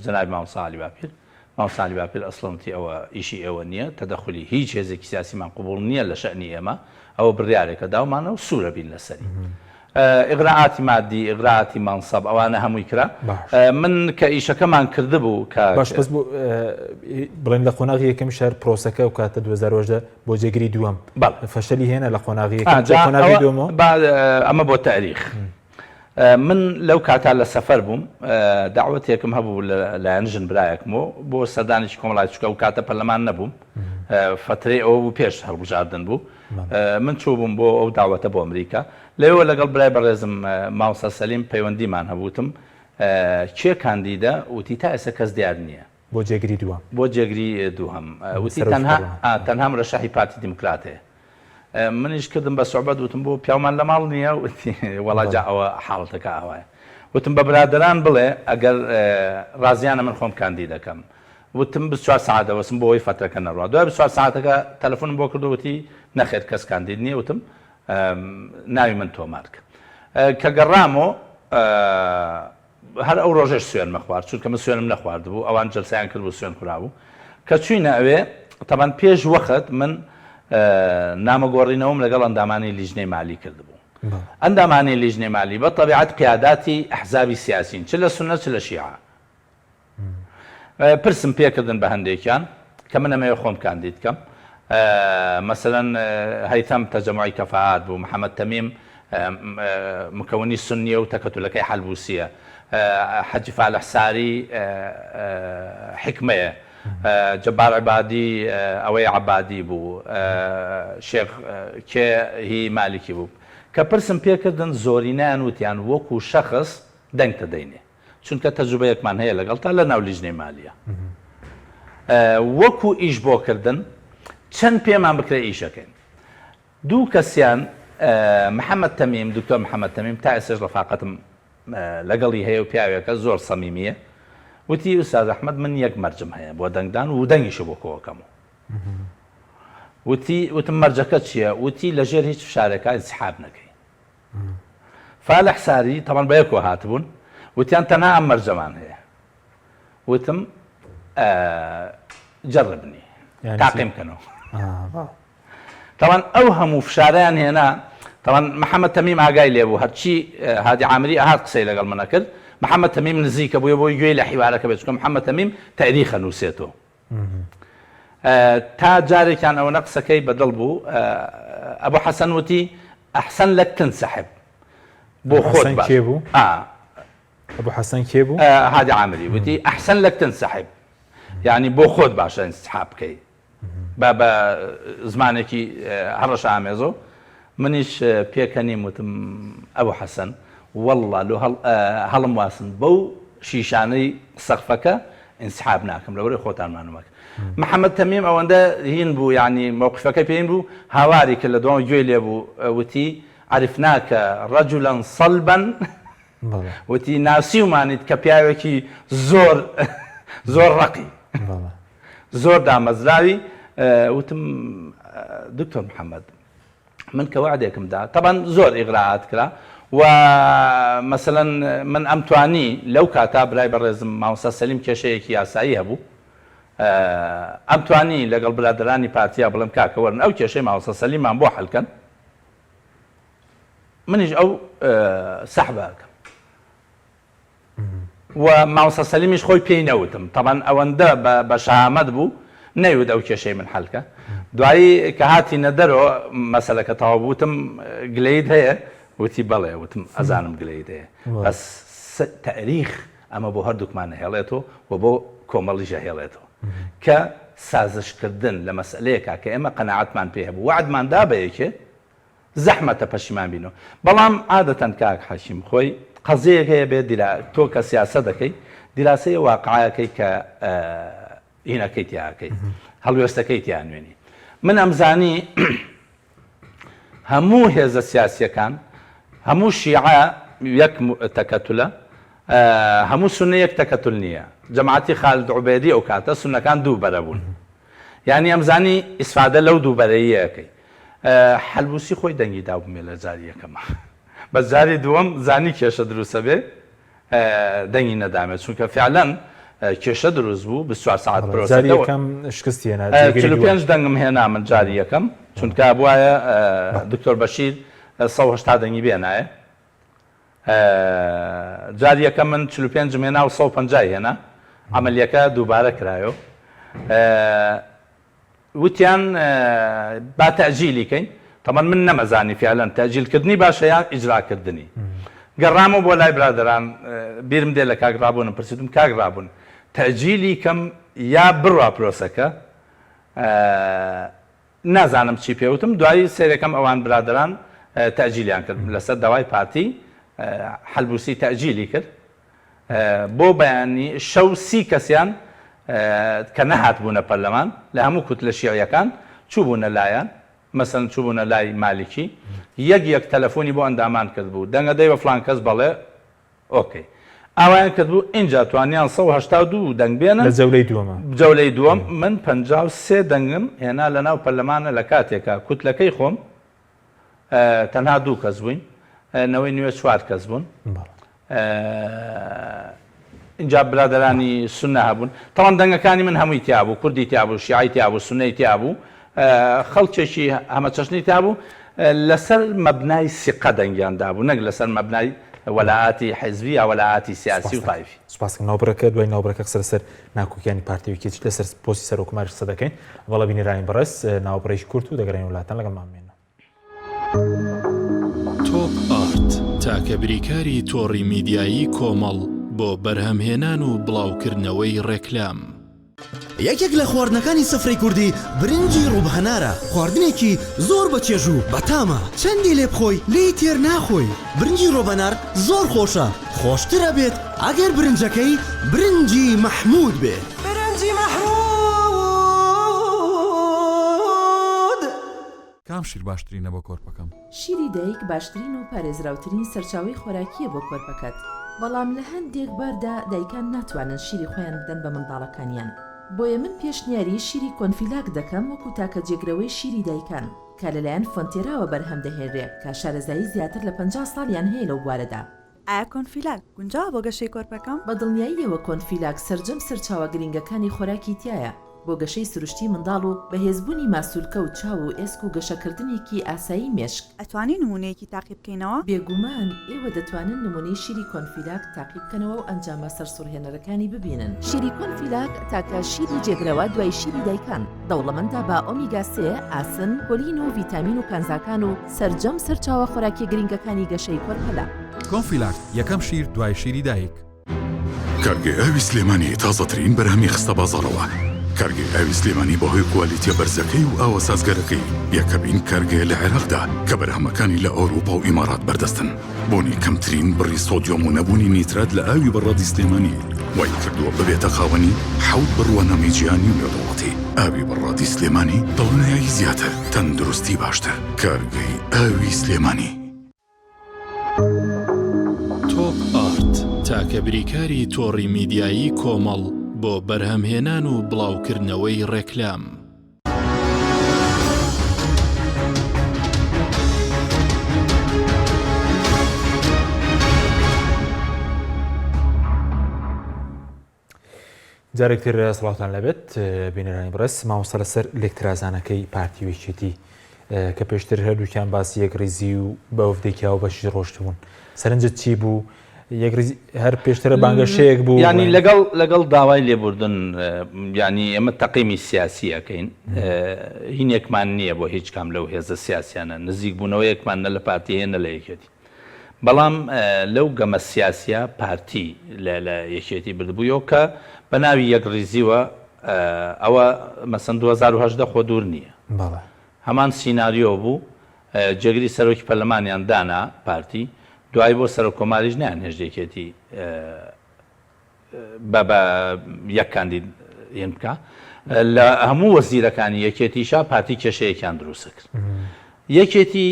جەنابی مامۆستا عەلی باپیر مامۆستا عەلی باپیر ئەسڵەنتی ئەوە ئیشی ئێوە نییە تەدەخولی هیچ هێزێکی سیاسیمان قبوڵ نییە لە شەئنی ئێمە ئەوە بڕیارێکە داومانە و سوورە بین لەسەری ئیغراعاتی مادی ئیغراعاتی مانسەب ئەوانە هەمووی کرا من کە ئیشەکەمان کردبوو کە باش بەس بڵێن لە قۆناغی یەکەم شار پرۆسەکە و کاتە 2010 بۆ جێگری دووەم فەشەلی هێنا لە قۆناغی ئەمە بۆ تاریخ من لەو کاتا لە سەفەر بووم داوەتێکم هەبوو لایەن ژن برایەکمەوە بۆ سەردانێکی کۆمەڵای چکە و کاتە پەرلەمان نەبووم فترەی ئەوە بوو پێش هەڵبژاردن بوو من چوو بووم بۆ ئەو داوەتە بۆ ئەمریکا لەوە لەگەڵ برای بەڕێزم ماوسا سەلیم پەیوەندیمان هەبووتم کێ کاندیدە وتی تا ئێستا کەس دیار نییە بۆ جێگری دووەم بۆ جێگری دووهەم وتی تەنها ڕەشەحی پارتی دیموکراتەیە منیش کردم بە سوعبەت وتم بۆ پیامان لە ماڵ نییە وەڵاجا ئەوە حاڵەتەکە ئەوایە وتم بە برادران بڵێ ئەگەر ڕازیانە من خۆم کاندی دەکەم وتم 24 ساعت دەوەسم بۆ ئەوەی فترەکە نەڕوا دوای 24 ساعتەکە تەلەفۆنم بۆ کردووتی نەخێت کەس کاندید نییە وتم ناوی من تۆمارکە کە گەڕامەوە هەر ئەو ڕۆژەش سوێن مەخوارد چونکە من سوێنم نەخواردبوو ئەوان جلسەیان کرد بۆ سوێن خورابوو کە چوینە ئەوێ تەمان پێش وەخت من نامەگۆڕینەوەم لەگەڵ ئەندامانی لیژنەی مالی کردبوو ئەندامانی لیژنەی مالی بە تەبیعەت قیاداتی ئەحزابی سیاسین چ لە سونە چ لە شیعە پرسم پێکردن بە هەندێکیان کە من ئەمەوێ خۆم کاندید بکەم مثلا هەیثەم تەجەموعی کەفاعات بوو محەممەد تەمیم مکەونی سنیە و تەکەتولەکەی حەلبوسیە حەجی فالح ساری حکمەیە جەبار عبادی ئەوەی عبادی بوو شێخ کێ هی مالکی بوو کە پرسم پێکردن زۆرینیان وتیان وەکو شەخص دەنگتە دەینێ چونکە تەجوبەیەکمان هەیە لەگەڵ تا لە ناو لیژنەی مالیە وەکو ئیش بۆکردن چەند پێمان بکرێ ئیشەکەین دوو کەسیان محەممەد تەمیم دکتۆر محەممەد تەمیم تا ئێسش ڕەفاقەتم لەگەڵی هەیە و پیاوێکە زۆر سەمیمیە وتی ئوستاز ئەحمەد من یەک مەرجم هەیە بۆ دەنگدان و دەنگیشە بۆ کۆکەمەوە وتم مەرجەکە چییە وتی لەژێر هیچ فشارێکە ئینسیحاب نەکەی فالح ساری تەمان بە یەکەوە هاتبوون وتیان تەنها ئەم مەرجەمان هەیە وتم جەڕبنی تاقیم بکەنەوە طبعا ئەو هەموو فشاریان هێنا طبعا محەممەد تەمیم ئاگای لێ بوو هەرچی هادی عامری ئاهات قسەی لەگەڵ منە کرد محەممەد تەمیم نزیکە بووە بۆی گوێی لە حیوارەکە بێت چونکە محەممەد تەمیم تاریخە نووسێتەوە تا جارێکیان ئەوەنە قسەکەی بەدڵ بوو ئەبوو حەسەن وتی ئەحسەن لەک تنسەحب بۆ خۆت بوو ئەبوو حەسەن کێ بوو هادی عامری وتی ئەحسەن لەک تنسەحب یعنی بۆ خۆت باشە انسحاب بکەی بە زمانێکی هەڕەش ئامێزۆ منیش پێکەنیم وتم ئەبوو حەسەن والله لۆ هەڵم واسن بەو شیشانەی سەقفەکە انسحاب ناکەم لەوەی خۆتانمانمەکە محەممەد تەمیم ئەوەندە هین بوو یعنی مووقفەکە پێین بوو هاواری کرد لە دوام گوێ لێ بوو وتی عرفناکە ڕەجولا صەلبا وتی ناسیومانیت کە پیاوێکی زۆر ڕەقی زۆر دامەزراوی وتم دکتۆر محەممەد من کە وعدێکم دا طبعا زۆر ئیغراعات کرا و مثلا من ئەمتوانی لەو کاتا برای بەڕێزم مامۆستا سەلیم کێشەیەکی یاسایی هەبوو ئەمتوانی لەگەڵ برادرانی پارتیا بڵم کاکەوەرن ئەو کێشەی مامۆستا سەلیمان بۆ حەلکەن منیش ئەو سەحبەکەم و مامۆستا سەلیمیش خۆی پێی نەوتم طبعا ئەوەندە بە شەهامەت بوو نەیوت ئەو کێشەی من حەلکە دوایی کە هاتینە دەرەوە مەسەلەکە تەواو بووتم گلەیت هەیە وتی بەڵێ وتم ئەزانم گلەیت هەیە بەس تاریخ ئەمە بۆ هەردووکمان هێڵێتەوە و بۆ کۆمەڵیژە هێڵێتەوە کە سازشکردن لە مەسئلەیەکە کە ئێمە قەناعەتمان پێ هەبوو وعدمان دا بەیەکێ زەحمەتە پەشیمان بینەوە بەڵام عادەتەن کاک حەشیم خۆی قەزەیەک هەیە بێت تۆ کە سیاسە دەکەی دیراسەی واقعەکەی کە هینەکەی تیاکەی هەڵوێستەکەی تیان نوێنی من ئەمزانی هەموو هێزە سیاسیەکان هەموو شیعە یەک تەکەتولە هەموو سونە یەک تەکەتول نییە جەماعەتی خالد عوبەیدی ئەو کاتە سونەکان دوو بەرە بوون یعنی ئەمزانی ئیسفادە لەو دوو بەرەیەکەی حەلبوسی خۆی دەنگی دابوومێ لە جاری یەکەمە بە جاری دووەم زانی کێشە دروستە بێ دەنگی نەدامێت چونکە فعلەن کێشە دروست بوو 24 ساعت پرۆسەکەم شکستی هێنا 45 دەنگم هێنا من جاری یەکەم چونکە بوایە دکتۆر بەشیر 180 دەنگی بێنایە جاری یەکەم من 45 هێنا و 150 هێنا عملیەکە دووبارە کرایەوە وتیان با تەجیلی کەین تەمان من نەمەزانی فعلەن تەجیلکردنی باشە یان ئیجراکردنی گەڕامەوە بۆ لای برادران بیرم دێ لە کاگرابوونم پرسیدم کاگرابوون تەجیلی کەم یا بڕوا پرۆسەکە نازانم چی پێوتم دوایی سێرەکەم ئەوان برادران تەجیلیان کرد لەسەر داوای پارتی حەلبوسی تەجیلی کرد بۆ بەیانی شەو 30 کەسیان کە نەهات بوونە پەرلەمان لە هەموو کوتلە شیعیەکان چوو بوونە لایەن مەسەن چوو بوونە لای مالیکی یەک تەلەفۆنی بۆ ئەندامان کرد بوو دەنگە دەی بە فلان کەس بەڵێ ئۆکەی ئاوایان کرد بوو اینجا توانیان 182 دەنگ بێنن لە جەولەی دووەم من 53 دەنگم هێنا لە ناو پەرلەمانە لە کاتێکە کوتلەکەی خۆم تەنها 2 کەس بووین نەوەی نوێ 4 کەس بوون اینجا برادرانی سنە هەبوون تەوان دەنگەکانی من هەمووی تیا بوو کوردی تیا بوو شیعی تیا بوو سنەی تیا بوو خەڵکێکی هەمە چەشنی تا بوو لەسەر مەبنای سیقە دەنگیاندا بوو نەک لەسەر مەبنای وەلاعاتی حیزبی یا وەلاعاتی سیاسی و تایفی سوپاسکەم ناوبڕەکە دوای ناوبڕەکە سەرسەر ناکۆکیانی پارتیویکێت لەسەر پۆستی سەرۆکماری قسە دەکەین وەڵا بینێرانی بەڕێز ناوبڕێژی کورت و دەگەڕێن وڵاتان لەگەڵمانمێنەوە تۆپ ئارت تاکە بریکاری تۆڕی میدیایی کۆمەڵ بۆ بەرهەمهێنان و بڵاوکردنەوەی ڕێکلام یەکێک لە خواردنەکانی سەفرەی کوردی برنجی ڕووبهەنارە خواردنێکی زۆر بەچێژ و بەتامە چەندی لێ بخۆی لێی تێر ناخۆی برنجی ڕۆبەنار زۆر خۆشە خۆشترە بێت ئەگەر برنجەکەی برنجی مەحموود بێت برنجی مەحموود کام شیر باشترینە بۆ کۆرپەکەم شیری دایک باشترین و پارێزراوترین سەرچاوی خۆراکیە بۆ کۆرپەکەت بەڵام لە هەندێک باردا دایکان ناتوانن شیری خۆیان بدەن بە منداڵەکانیان بۆیە من پێشنیاری شیری کۆنفیلاک دەکەم وەکو تاکە جێگرەوەی شیری دایکان کە لەلایەن فۆنتێراوە بەرهەم دەهێنرێت کە شارەزایی زیاتر لە 50 ساڵیان هەیە لەو بوارەدا ئایا کۆنفیلاک گونجاوە بۆ گەشەی کۆرپەکەم بە دڵنیاییەوە کۆنفیلاک سەرجەم سەرچاوە گرنگەکانی خۆراکی تایە بۆ گەشەی سروشتی منداڵ و بەهێزبوونی ماسوولکە و چاو و ئێسک و گەشەکردنێکی ئاسایی مێشک. ئەتوانی نمونەیەکی تاقی بکەینەوە؟ بێگومان ئێوە دەتوانن نمونەی شیری کۆنفیلاک تاقی بکەنەوە و ئەنجامە سەرسوڕهێنەرەکانی ببینن. شیری کۆنفیلاک تاکە شیری جێگرەوە دوای شیری دایکان دەوڵەمەندە بە ئۆمیگا 3 ئاسن، کۆلین و ڤیتامین و کانزاکان و سەرجەم سەرچاوە خۆراکی گرنگەکانی گەشەی کۆرپەلا. کۆنفیلاک یەکەم شیر دوای شیری دایک. کارگەی ئاوی سلێمانی تازەترین بەرهەمی خستە بازاڕەوە. کارگەی ئاوی سلێمانی بەهۆی کوالیتیە بەرزەکەی و ئاوە سازگەرەکەی یەکەمین کارگەیە لە عێراقدا کە بەرهەمەکانی لە ئەوروپا و ئیمارات بەردەستن. بۆنی کەمترین بڕی سۆدیۆم و نەبوونی نیترات لە ئاوی بەڕادی سلێمانی وای کردووە ببێتە خاوەنی حەوت بڕوانەمی گیانی و نێودەوڵەتی. ئاوی بەڕادی سلێمانی دڵنیایی زیاتر، تەندروستی باشتر. کارگەی ئاوی سلێمانی. تۆپ ئارت تاکە بریکاری تۆڕی میدیایی کۆمەڵ بۆ بەرهەمهێنان و بڵاوکردنەوەی ڕێکلام. جارێکتر سڵاوتان لەبێت بینەرانی بڕێز مامۆستا لەسەر لێکترازانەکەی پارتی وێکێتی کە پێشتر هەردووکیان باسی یەکریزی و بە وەفدێکیا و بەشی ڕۆشتبوون. سەرنجت چی بوو؟ هەر پێشترە بانگەشەیەک بوو ینی لەگەڵ داوای لێبوردن ینی ئەمە تەقیمی سیاسی ئەەکەین هینێکمان نییە بۆ هیچ کام لەو هێزە سیاسیانە نزیک بوونەوەیەکمان نە لە پارتی هێن نە لە یەکێتی. بەڵام لەو گەمە سیاسیە پارتی لە یەکێتی بردبوویەوە کە بە ناوی یەکریزیوە ئەوە مەسەن 2010 خۆ دوور نییە. هەمان سیناریۆ بوو جێگری سەرۆکی پەرلەمانیان دانا پارتی دوای بۆ سەر کۆماریش نیان هێژدێکێتی بە یەک کاندید هێن بکە لە هەموو وەزیرەکانی یەکێتیشا پارتی کێشەیەکیان دروست کرد. یەکێتی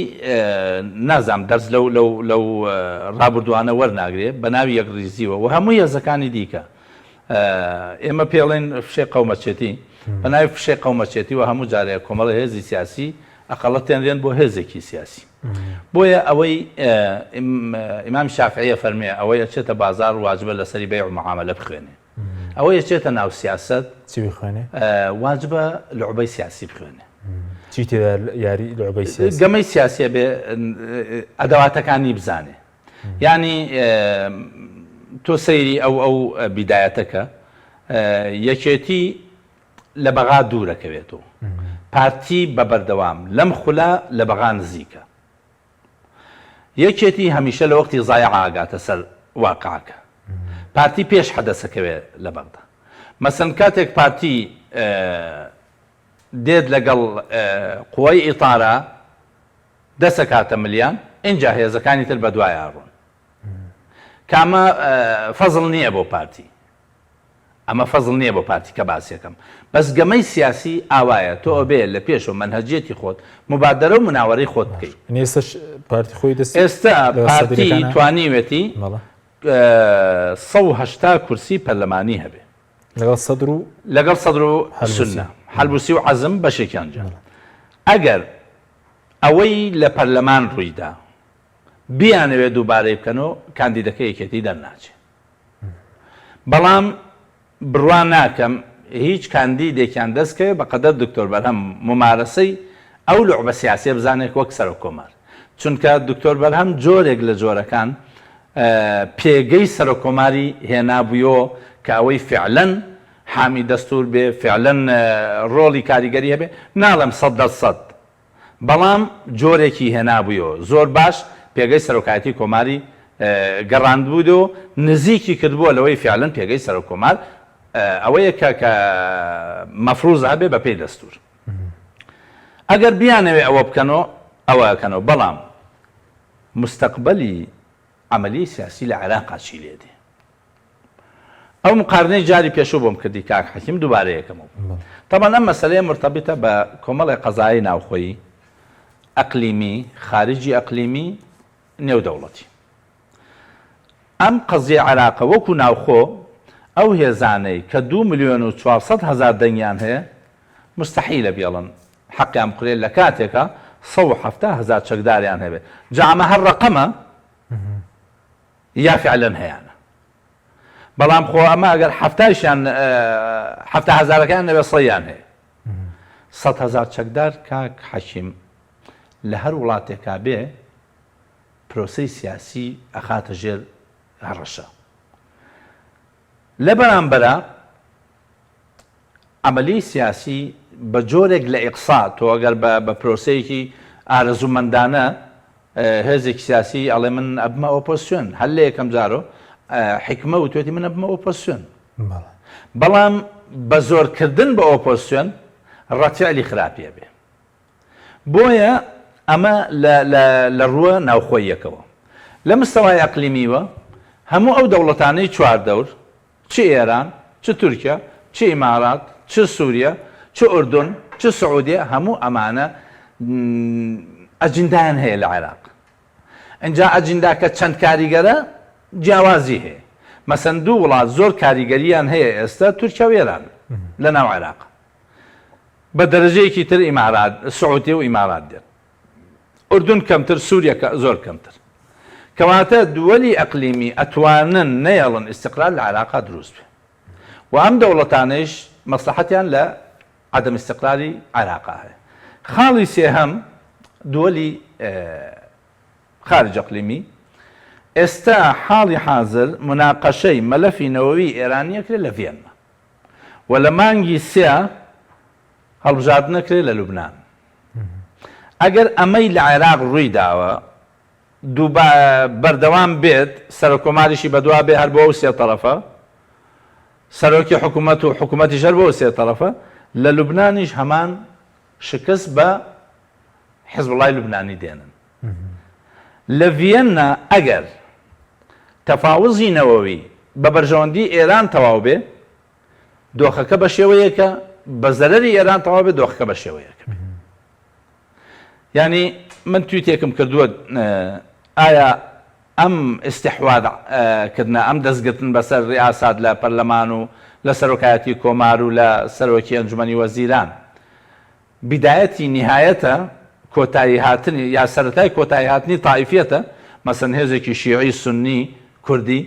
نازام دەرز لەو ڕابردوانە وەرناگرێت بە ناوی یەکریزیوە و هەموو هێزەکانی دیکە ئێمە پێڵێن فشێ قەومەچێتی بە ناوی فشێ قەومەچێتی و هەموو جارەیە کۆمەڵە هێزی سیاسی ئەقەڵەتێنرێن بۆ هێزێکی سیاسی. بۆیە ئەوەی ئیمام شافعیە فەرمێ ئەوەی ئەچێتە بازار و واجبە لەسەری بەیع و معاملە بخوێنێ. ئەوەی ئەچێتە ناو سیاست چی بخوێنێ؟ واجبە لعبەی سیاسی بخوێنێ. چی تێدا یاری لعبەی سیاسی؟ گەمەی سیاسیە بێ ئەدەواتەکانی بزانێ. ینی تۆ سەیری ئەو بیدایەتەکە یەکێتی لە بەغا دوورەکەوێتەوە. پارتی بە بەردەوام لەم خولا لە بەغا نزیکە. یەکێتی هەمیشە لە وەختی زایع ئاگاتە سەر واقعەکە. پارتی پێش حەدەسەکەوێت لە بەغدا. مەسەن کاتێک پارتی دێت لەگەڵ قووەی ئیتارە دەسەکاتە ملیان اینجا هێزەکانی تر بە دوای ئاڕۆن. کامە فەزڵ نییە بۆ پارتی. ئەمە فەزڵ نییە بۆ پارتی کە باسیەکەم. بەس گەمەی سیاسی ئاوایە تۆ ئەبێ لە پێش و منهەجێتی خۆت مبادرە و مناوەڕی خۆت بکەیت. ئێستاش پارتی خۆی دەست ئێستا پارتی توانیوێتی 180 کورسی پەرلەمانی هەبێ لەگەڵ سەدر و سونە حەلبوسی و عەزم بەشێکیان جا. ئەگەر ئەوەی لە پەرلەمان ڕوویدا بیانەوێت دووبارەی بکەنەوە کاندیدەکە یەکێتی دەرناچێت. بەڵام بڕوان ناکەم هیچ کاندیدێکیان دەستکەوێت بەقەدەر دکتۆر بەرهەم ممارەسەی ئەو لعبە سیاسیە بزانێت وەک سەر کۆمار. چونکە دکتۆر بەرهەم جۆرێک لە جۆرەکان پێگەی سەر کۆماری هێنابوویەوە کە ئەوەی فعلەن حامی دەستور بێ فعلەن ڕۆڵی کاریگەری هەبێ ناڵم 100%. بەڵام جۆرێکی هێنابوویەوە زۆر باش پێگەی سەرۆکایەتی کۆماری گەڕاندبوودەوە نزیکی کردبووە لەوەی فعلەن پێگەی سەر کۆمار ئەوەیە کە مەفروض هەبێ بە پێی دەستور. ئەگەر بیانەوێ ئەوە بکەنەوە ئەوەکەنەوە بەڵام مستەقبەلی عملی سیاسی لە عێراقا چی لێدێ. ئەو مقارنەی جاری پێشوو بۆم کردی کاک حەکیم دووبارە یەکەمەوە. طبعا ئەم مەسەلەیە مرتبطە بە کۆمەڵی قەزایی ناوخۆیی ئەقلیمی خارجی ئەقلیمی نێودەوڵەتی. ئەم قەزیە عێراقە وەکو ناوخۆ ئەو هێزانەی کە 2,400,000 دەنگیان هەیە مستحیلە بێڵن حەقیان بقرێت لە کاتێکە 170,000 چەکداریان هەبێت. جا ئەمە هەر ڕەقەمە یا فعلەن هەیەە. بەڵام خۆ ئەمە ئەگەر هەفتایشیان هەفتە هەزارەکان نەبێ سەیان هەیە 100,000 چەکدار کاک حەکیم لە هەر وڵاتێکا بێ پرۆسەی سیاسی ئەخاتە ژێر هەڕەشە لە بەرامبەرە ئەمەلی سیاسی بە جۆرێک لە ئیقسا تۆ ئەگەر بە پرۆسەیەکی ئارەزوومەندانە هێزێکی سیاسی ئەڵێ من ئەبمە ئۆپۆزیسیۆن هەر لە یەکەم جارۆ حکمە و توێتی من ئەبمە ئۆپۆزیسیۆن بەڵام بە زۆرکردن بە ئۆپۆزیسیۆن ڕەتیعلی خراپیە بێ بۆیە ئەمە لە ڕووە ناوخۆیەکەوە لە مستەوای ئەقلیمیوە هەموو ئەو دەوڵەتانەی چوار دەور چ ئێران چ تورکیا چ ئیمارات چ سووریا چ ئوردون چ سعودیە هەموو ئەمانە ئەجندایان هەیە لە عێراق ئەنجا ئەجنداکە چەند کاریگەرە جیاوازی هەیە مەسەن دوو وڵات زۆر کاریگەریان هەیە ئێستا تورکیا و ئێران لە ناو عێراق بە دەرەجەیەکی تر ئیمارات سعودی و ئیمارات دێن ئوردون کەمتر سووریا زۆر کەمتر کەواتە دووەلی ئەقلیمی ئەتوانن نەیەڵن ئیستیقرار لە عێراقا دروست بێ و ئەم دەوڵەتانەیش مەسلحەتیان لە عدەم ئیستیقراری عێراقا هەیە خاڵی سێهەم دووەلی خارج ئەقلیمی ئێستا حاڵی حاضر مناقەشەی مەلەفی نەوەوی ئێرانیەکرێت لە ڤێنە و لە مانگی سێ هەڵبژاردنەکرێت لە لوبنان ئەگەر ئەمەی لە عێراق ڕووی داوە بەردەوام بێت سەرۆکۆماریشی بەدوا بێ هەر بۆ ئەو سێ تەرەفە سەرۆکی حکوومەت و حکوومەتیش هەر بۆ ئەو سێ تەرەفە لە لوبنانیش هەمان شکست بە حیزبوڵای لوبنانی دێنن لە ڤێنە ئەگەر تەفاوزی نەوەوی بە بەرژەوەندی ئێران تەواو بێ دۆخەکە بە شێوەیەکە بە زەرەری ئێران تەواو بێ دۆخەکە بە شێوەیەکە بێ ینی من تویتێکم کردووە ئایا ئەم ئیستیحوادکردنە ئەم دەستگرتن بەسەر ڕیاسات لە پەرلەمان و لە سەرۆکایەتی کۆمار و لە سەرۆکی ئەنجومەنی وەزیران بیدایەتی نهایەتە کۆتایی هاتنی یا سەرەتای کۆتایی هاتنی تایفیەتە مەسەن هێزێکی شیعی سونی کوردی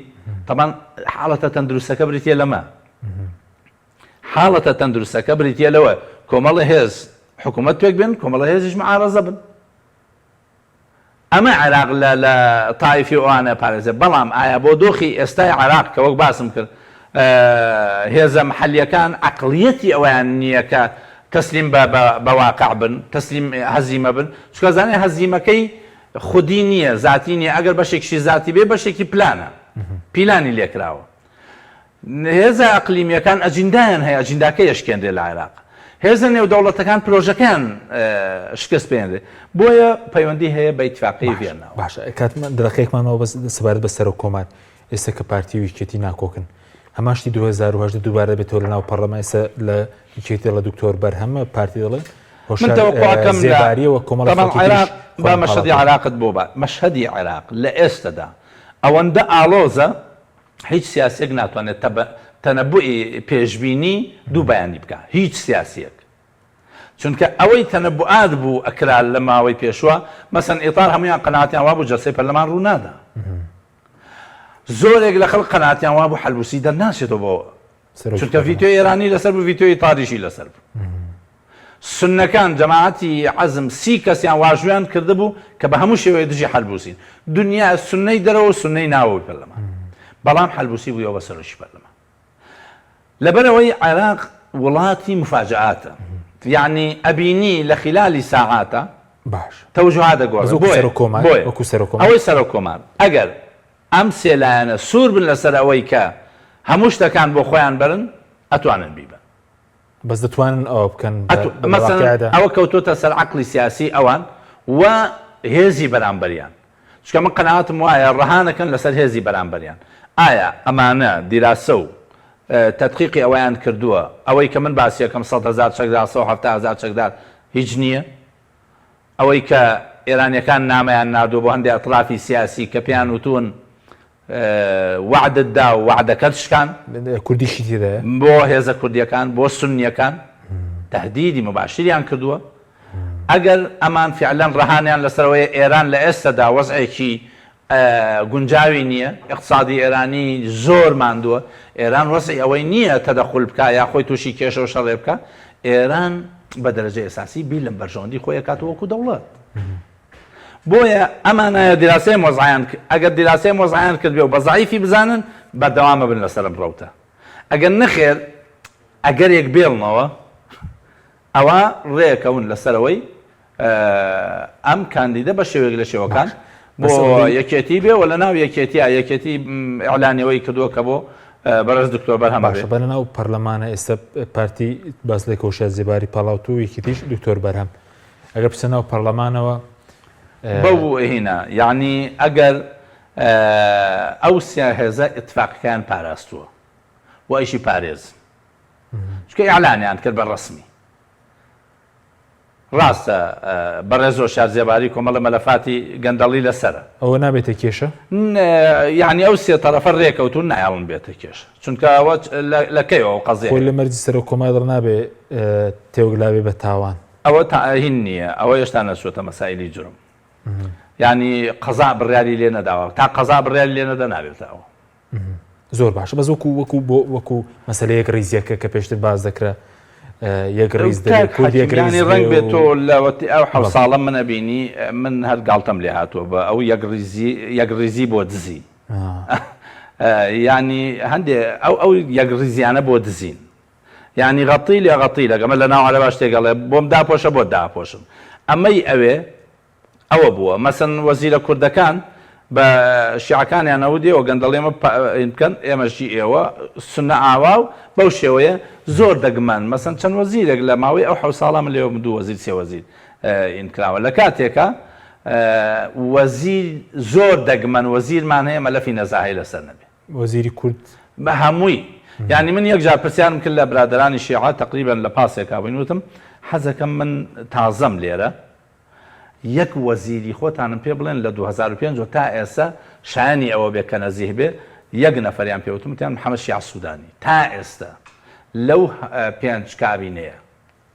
طبعا حاڵەتە تەندروستەکە بریتە لەمە حاڵەتە تەندروستەکە بریتە لەوە کۆمەڵی هێز حکوومەت پێک بن کۆمەڵی هێزیش معارەزە بن ئەمە عێراق لە تایفی ئەوانە پارێزە بەڵام ئایا بۆ دۆخی ئێستای عێراق کە وەک باسم کرد هێزە محەلیەکان عەقڵیەتی ئەویان نییە کە تەسلیم بە واقع بن تەسلیم هەزیمە بن چکە زانێ هەزیمەکەی خودی نییە ذاتی نییە ئەگەر بەشێکشی ذاتی بێ بەشێکی پلانە پیلانی لێکراوە هێزە ئەقلیمیەکان ئەجندایان هەیە ئەجنداکە یەشکێندرێ لە عێراق هێزە نێودەوڵەتەکان پرۆژەکان شکست پێێنرێ بۆیە پەیوەندی هەیە بە ئیتفاقی ڤێنەوە باشە کاتمە دڵەخەیەکمانەوە سەبارەت بە سەرۆک کۆمار ئێستا کە پارتی و یەکێتی ناکۆکن هەماشتی 2010 دووبارە بێتەوە لە ناو پەرلەمان ئێستا لە یەکێتی لە دکتۆر بەرهەمە پارتی دەڵێ زێباریەوە کۆمەڵ با مەشهدی عێراقت بۆ بە مەشهدی عێراق لە ئێستادا ئەوەندە ئاڵۆزە هیچ سیاسێک ناتوانێت تەنەبووی پێشبینی دوو بەیانی بکە هیچ سیاسیەک چونکە ئەوەی تەنەبوعات بوو ئەکرا لە ماوەی پێشوە مەسەن ئیطار هەمویان قەناعەتیان وا بوو جەلسەی پەرلەمان ڕوو نادا زۆرێک لە خەڵک قەناعەتیان وا بوو حەلبوسی دەرناچێتەوە بۆ چونکە ڤیتۆی ئێرانی لەسەر بوو ڤیتۆی ئیطاریشی لەسەر بوو سنەکان جەماعەتی عەزم 30 کەسیان واژویان کرده بوو کە بە هەموو شێوەیە دژی حەلبوسین دنیا سنەی دەرەوە سنەی ناوەوەی پەرلەمان بەڵام حەلبوسی بوویەوە بە سەرۆکی پەرلەمان لەبەرەوەی عێراق وڵاتی مفاجعاتە یعنی ئەبینی لە خلالی ساعاتە باش تەوجوها دەگۆڕێت ئەوەی سەرۆک کۆمار ئەگەر ئەم سێلایەنە سوور بن لەسەر ئەوەی کە هەموو شتەکان بۆ خۆیان بەرن ئەتوانن بیبن بەس دەتوانن ئەوە بکەن ئەوە کەوتۆتە سەر عەقڵی سیاسی ئەوان و هێزی بەرامبەریان چکە من قەناعەتم وایە ڕەهانەکەن لەسەر هێزی بەرامبەریان ئایا ئەمانە دیراسە و تەدقیقی ئەویان کردووە ئەوەی کە من باسیەکەم 100,000 چەکدار 170,000 چەکدار هیچ نییە ئەوەی کە ئێرانیەکان نامەیان نردووە بۆ هەندێک ئەطرافی سیاسی کە پێیان وتون وعدت دا و وعدەکەت شکان کوردیشی تێدایە بۆ هێزە کوردیەکان بۆ سونیەکان تهدیدی مباشریان کردووە ئەگەر ئەمان فعلەن ڕەهانیان لەسەرەوەی ئێران لە ئێستادا وەزعێکی گونجاوی نییە اقتصادی ئێرانی زۆر ماندووە ئێران وەسی ئەوەی نییە تەدەخل بکە یا خۆی تووشی کێشە و شەڕێ بکە ئێران بە دەرەجە ئێساسی بی لەم بەرژەوەندی خۆی کات وەکو دەوڵەت بۆیە ئەمانایە دیراسەی مۆزعیان ئەگەر دیراسەی مۆزعیان کرد بێ و بە زعیفی بزانن بەردەوامە بن لەسەرم ڕەوتە ئەگەر نەخێر ئەگەرێک بێڵنەوە ئەوە ڕێەکەون لەسەرەوەی ئەم کاندیدە بە شێوەیەک لە شێوەکان بۆ یەکێتی بێ و لە ناو یەکێتی ئەعلانیەوەی کردووە کە بۆ بەڕێز دکتۆر بەرهەم باشە بە ناو پەرلەمانە ئێستا پارتی باس لە کۆشە زیباری پاڵاوت و یەکێتیش دکتۆر بەرهەم ئەگەر پسە ناو پەرلەمانەوە بەو هێنا یعنی ئەگەر ئەو سیاهێزە ئتفاقیان پاراستووە و ئەیشی پارێز چکە ئیعلانیان کرد بە ڕسمی ڕاستە بەڕێزۆ شارزێباری کۆمەڵە مەلەفاتی گەندەڵی لەسرە ئەوە نابێتە کێشە یعنی ئەو سێ تەرەفە ڕێکەوتون نایڵن بێتە کێشە چونکە ئەوە لەکەیەوە قەزیە خۆی لە مەرجی سەرۆک کۆمەڵ نابێ تێوەگلاوێ بە تاوان ئەوە هین نییە ئەوە هێشتا نەچۆتە مەسایلی جرم ینی قەزا بڕیاری لێ نەداوە تا قەزا بڕیاری لێ نەدە نابێتەوە زۆر باشە بەس وەکو مەسەلەیەک ریزیەکە کە پێشتر باز دەکرا یەک ڕیز دەکردی ڕنگ بێت تۆ لەوەتی ئەو حەو ساڵم منە بینی من هەر گاڵتەم لێ هاتووە بە ئەو یەک ڕیزی بۆ دزی ینی هەندێ ئەو یەک ڕیزیانە بۆ دزین ینی غەتی لێ غەتی لەگەمە لە ناو عەرەبا شتێکەڵێ بۆم داپۆشە بۆ داپۆشم ئەمەی ئەوە بووە مەسەن وەزیرە کوردەکان بە شیعەکانیانەوە دێەوە گەندەڵێمە بکەن ئێمەشی ئێوە سنە ئاوا و بەو شێوەیە زۆر دەگمەن مەسەن چەند وەزیرێک لە ماوەی ئەو حەو ساڵە من لێوە دوو وەزیر سێ وەزیر ئینکراوە لە کاتێکە وەزیر زۆر دەگمەن وەزیرمان هەیە مەلەفی نەزاهی لەسەر نەبێ وەزیری کورد بە هەمووی یعنی من یەک جار پرسیارم کرد لە برادرانی شیعە تقریبا لە پاسێکا بووینوتم حەزەکەم من تازەم لێرە یەک وەزیری خۆتانم پێ بڵێن لە 2005 تا ئێستا شایانی ئەوە بێ کە نەزیه بێ یەک نەفەریان پێوتم تیان محەممەد شیع سوودانی تا ئێستا لەو 5 کابینەیە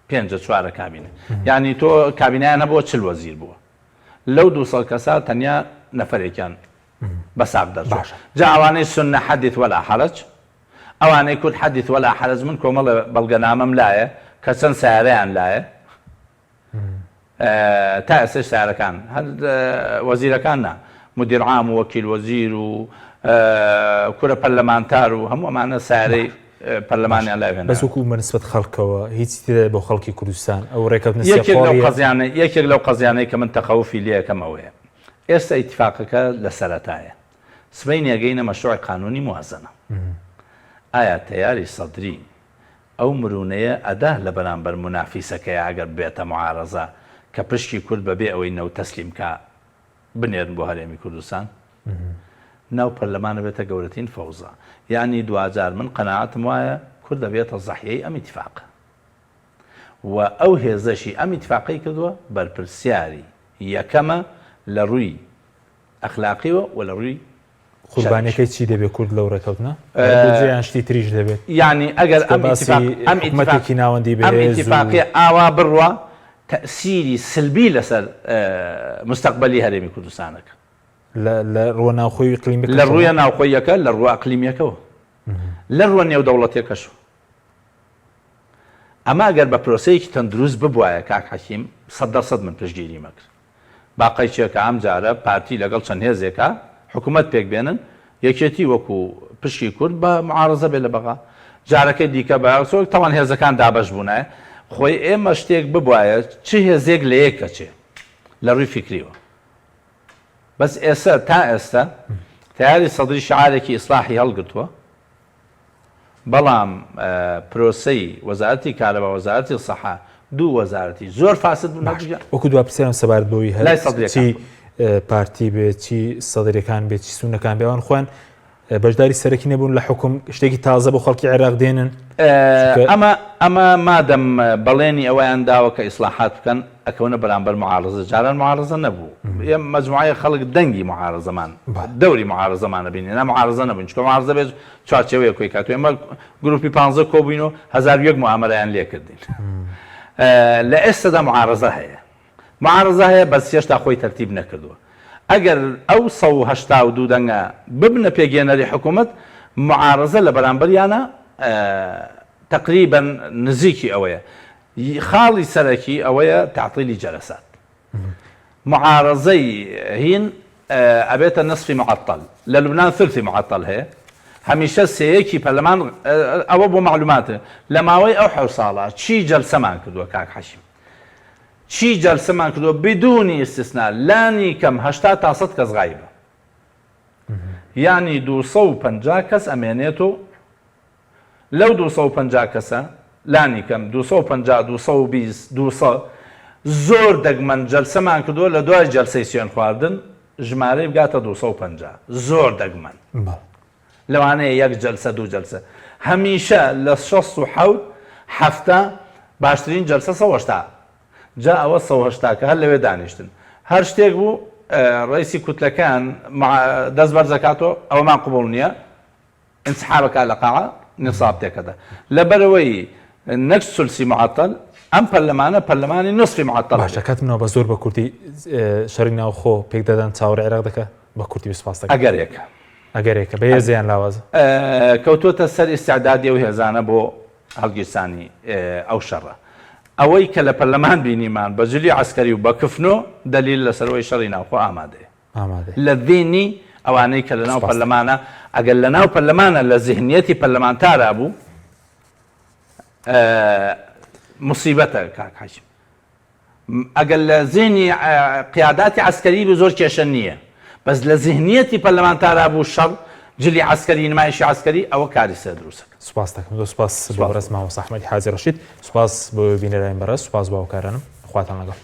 5 4 کابینە یعنی تۆ کابینیان هەبووە 40 وەزیر بووە لەو 200 کەسا تەنیا نەفەرێکیان بە ساق دەرچوو جا ئەوانەی سنە حەدیث وەلا حەرەج ئەوانەی کورد حەدیث وەلا حەرەج من کۆمەڵە بەڵگەنامەم لایە کە چەند سیارەیان لایە تا ئێستش سیارەکان هەر وەزیرەکان نا مدیر عام و وەکیل وەزیر و کورە پەرلەمانتار و هەموو ئەمانە سیارەی پەرلەمانیان لای هێنا بەس وەکو بەنسبەت خەڵکەوە هیچی تێدا بۆ خەڵکی کوردستان ئەو ڕێکەوتنە یەکێک لەو قەزیانەی کە من تەخەوفی لێەکەم ئەوەیە ئێستا ئیتفاقەکە لە سەرەتایە سبەی نێگەینە مەشروعی قانونی موازنە ئایا تەیاری سەدری ئەو مرونەیە ئەدا لە بەرامبەر منافیسەکەی ئەگەر بێتە معارەزە کە پشتی کورد بەبێ ئەوەی نەو تەسلیم کە بنێرن بۆ هەرێمی کوردستان ناو پەرلەمانە بێتە گەورەترین فەوزە یعنی دوجار من قەناعەتم وایە کورد دەبێتە زەحیەی ئەم ئیتفاقە و ئەو هێزەشی ئەم ئیتفاقەی کردووە بەرپرسیاری یەکەمە لە ڕووی ئەخلاقیوە و لە ڕووی قوربانەکەی چی دەبێت کورد لەو ڕێکەوتنە یان شتی تریش دەبێت یعنی ئەگەر ئەم حکومەتێکی ناوەندی بێت ئەم ئیتفاقی ئاوا بڕوە تأسیری سلبی لەسەر مستقبلی هەرێمی کوردستانەکە لە ڕووە ناوخۆی ئیقلیمی لە ڕوویە ناوخۆیەکە لە ڕووە ئەقلیمیەکەوە لە ڕووە نێودەوڵەتێکەشە ئەمە ئەگەر بە پرۆسەیەکی تەندروست ببوایە کاک حەکیم 100% من پشتگیری مەکرد باقی چێکە ئەم جارە پارتی لەگەڵ چەند هێزێکە حکوومەت پێک بێنن یەکێتی وەکو پشتی کورد بە معارەزە بێ لە بەغا جارەکەی دیکە بەسۆک تاوان هێزەکان دابەش بوونایە خۆی ئێمە شتێک ببوایە چ هێزێک لە یەکە چێ لە ڕووی فکریوە بەس ئێستا تا ئێستا تیاری سەدری شعارێکی ئیسلاحی هەڵگرتووە بەڵام پرۆسەی وەزارەتی کارەبا وەزارەتی سەحا دوو وەزارەتی زۆر فاسد بوون وەکو دوا پرسیارم سەبارەت بەوەی هەر پارتی بێت چی سەدرەکان بێت چی سونەکان بێوان خۆیان بەشداری سەرەکی نەبوون لە حکوم شتێکی تازە بۆ خەڵکی عێراق دێنن ئەمە مادەم بەڵێنی ئەوەیان داوە کە ئیسلاحات بکەن ئەکەونە بەرامبەر معارەزە جاران معارەزە نەبوو یە مەجموعەیە خەڵک دەنگی معارەزەمان دەوری معارەزەمانە بینێ معارەزە نەبوون چکە معارەزە بێت چوارچێوەیە کۆی کات ئێمە گروپی 15 کۆبووینەوە 1001 معامەلەیان لێ کردین لە ئێستادا معارەزە هەیە معارەزە هەیە بەس هێشتا خۆی تەرتیب نەکردووە ئەگەر ئەو 182 دەنگە ببنە پێگەێنەری حکوومەت معارزە لە بەرامبەریانە تقریبا نزیکی ئەوەیە خاڵی سەرەکی ئەوەیە تعطیلی جەلسات معارزەی هین ئەبێتە نصفی معطل لە لوبنان ثلثی معطل هەیە هەمیشە سەیەکی پەرلەمان ئەوە بۆ معلوماتە لە ماوەی ئەو 7 ساڵە چی جەلسەمان کردووە کاک حەشیم چی جەلسەمان کردووە بدونی استثنا لانی کەم 80 تا 100 کەس غایبە یعنی 250 کەس ئەمێنێتەوە لەو 250 کەسە لانی کەم 250 220 200 زۆر دەگمەن جەلسەمان کردووە لە دوای جەلسەی سوێن خواردن ژمارەی بگاتە 250 زۆر دەگمەن لەوانەیە یەک جەلسە دوو جەلسە هەمیشە لە 67 هەفتە باشترین جەلسە 180 جا ئەوە 180 کە هەر لەوێ دانیشتن هەر شتێک بوو ڕئیسی کوتلەکان دەست بەرزەکاتەوە ئەوەمان قبوڵ نییە انسحابەکە لە قاعە نصاب تێکەدا لەبەرەوەی نەک سولسی معطل ئەم پەرلەمانە پەرلەمانی نصفی معطل باشە کاتمنەوە بە زۆر بە کورتی شەڕی ناوخۆ پێک دەدەن چاوەڕێی عێراق دەکە بە کورتی بسپاس دەکەن ئەگەرێکە بە هێزیان لاوازە کەوتوتە سەر ئیستیعدادی ئەو هێزانە بۆ هەڵگیرسانی ئەو شەڕە ئەوەی کە لە پەرلەمان بینیمان بە جلی عسکەری و بە کفنۆ دلیل لەسەرەوەی شەڕی ناوخۆ ئامادەیە لە دینی ئەوانەی کە لە ناو پەرلەمانە ئەگەر لە ناو پەرلەمانە لە ذهنیەتی پەرلەمانتارا بوو مصیبەتە کاک حەشیم ئەگەر لە ذهنی قیاداتی عسکەری بوو زۆر کێشە نییە بەس لە ذهنیەتی پەرلەمانتارا بوو شەڕ جلی عسکەری نمایشی عسکەری ئەوە کاری سەر دروستەکە سوپاس دەکەم سوپاس بۆ بەڕێز مامۆستا ئەحمەدی حاجی ڕەشید سوپاس بۆ بینەرانی بەڕێز سوپاس بۆ هاوکارانم خواتان لەگەڵ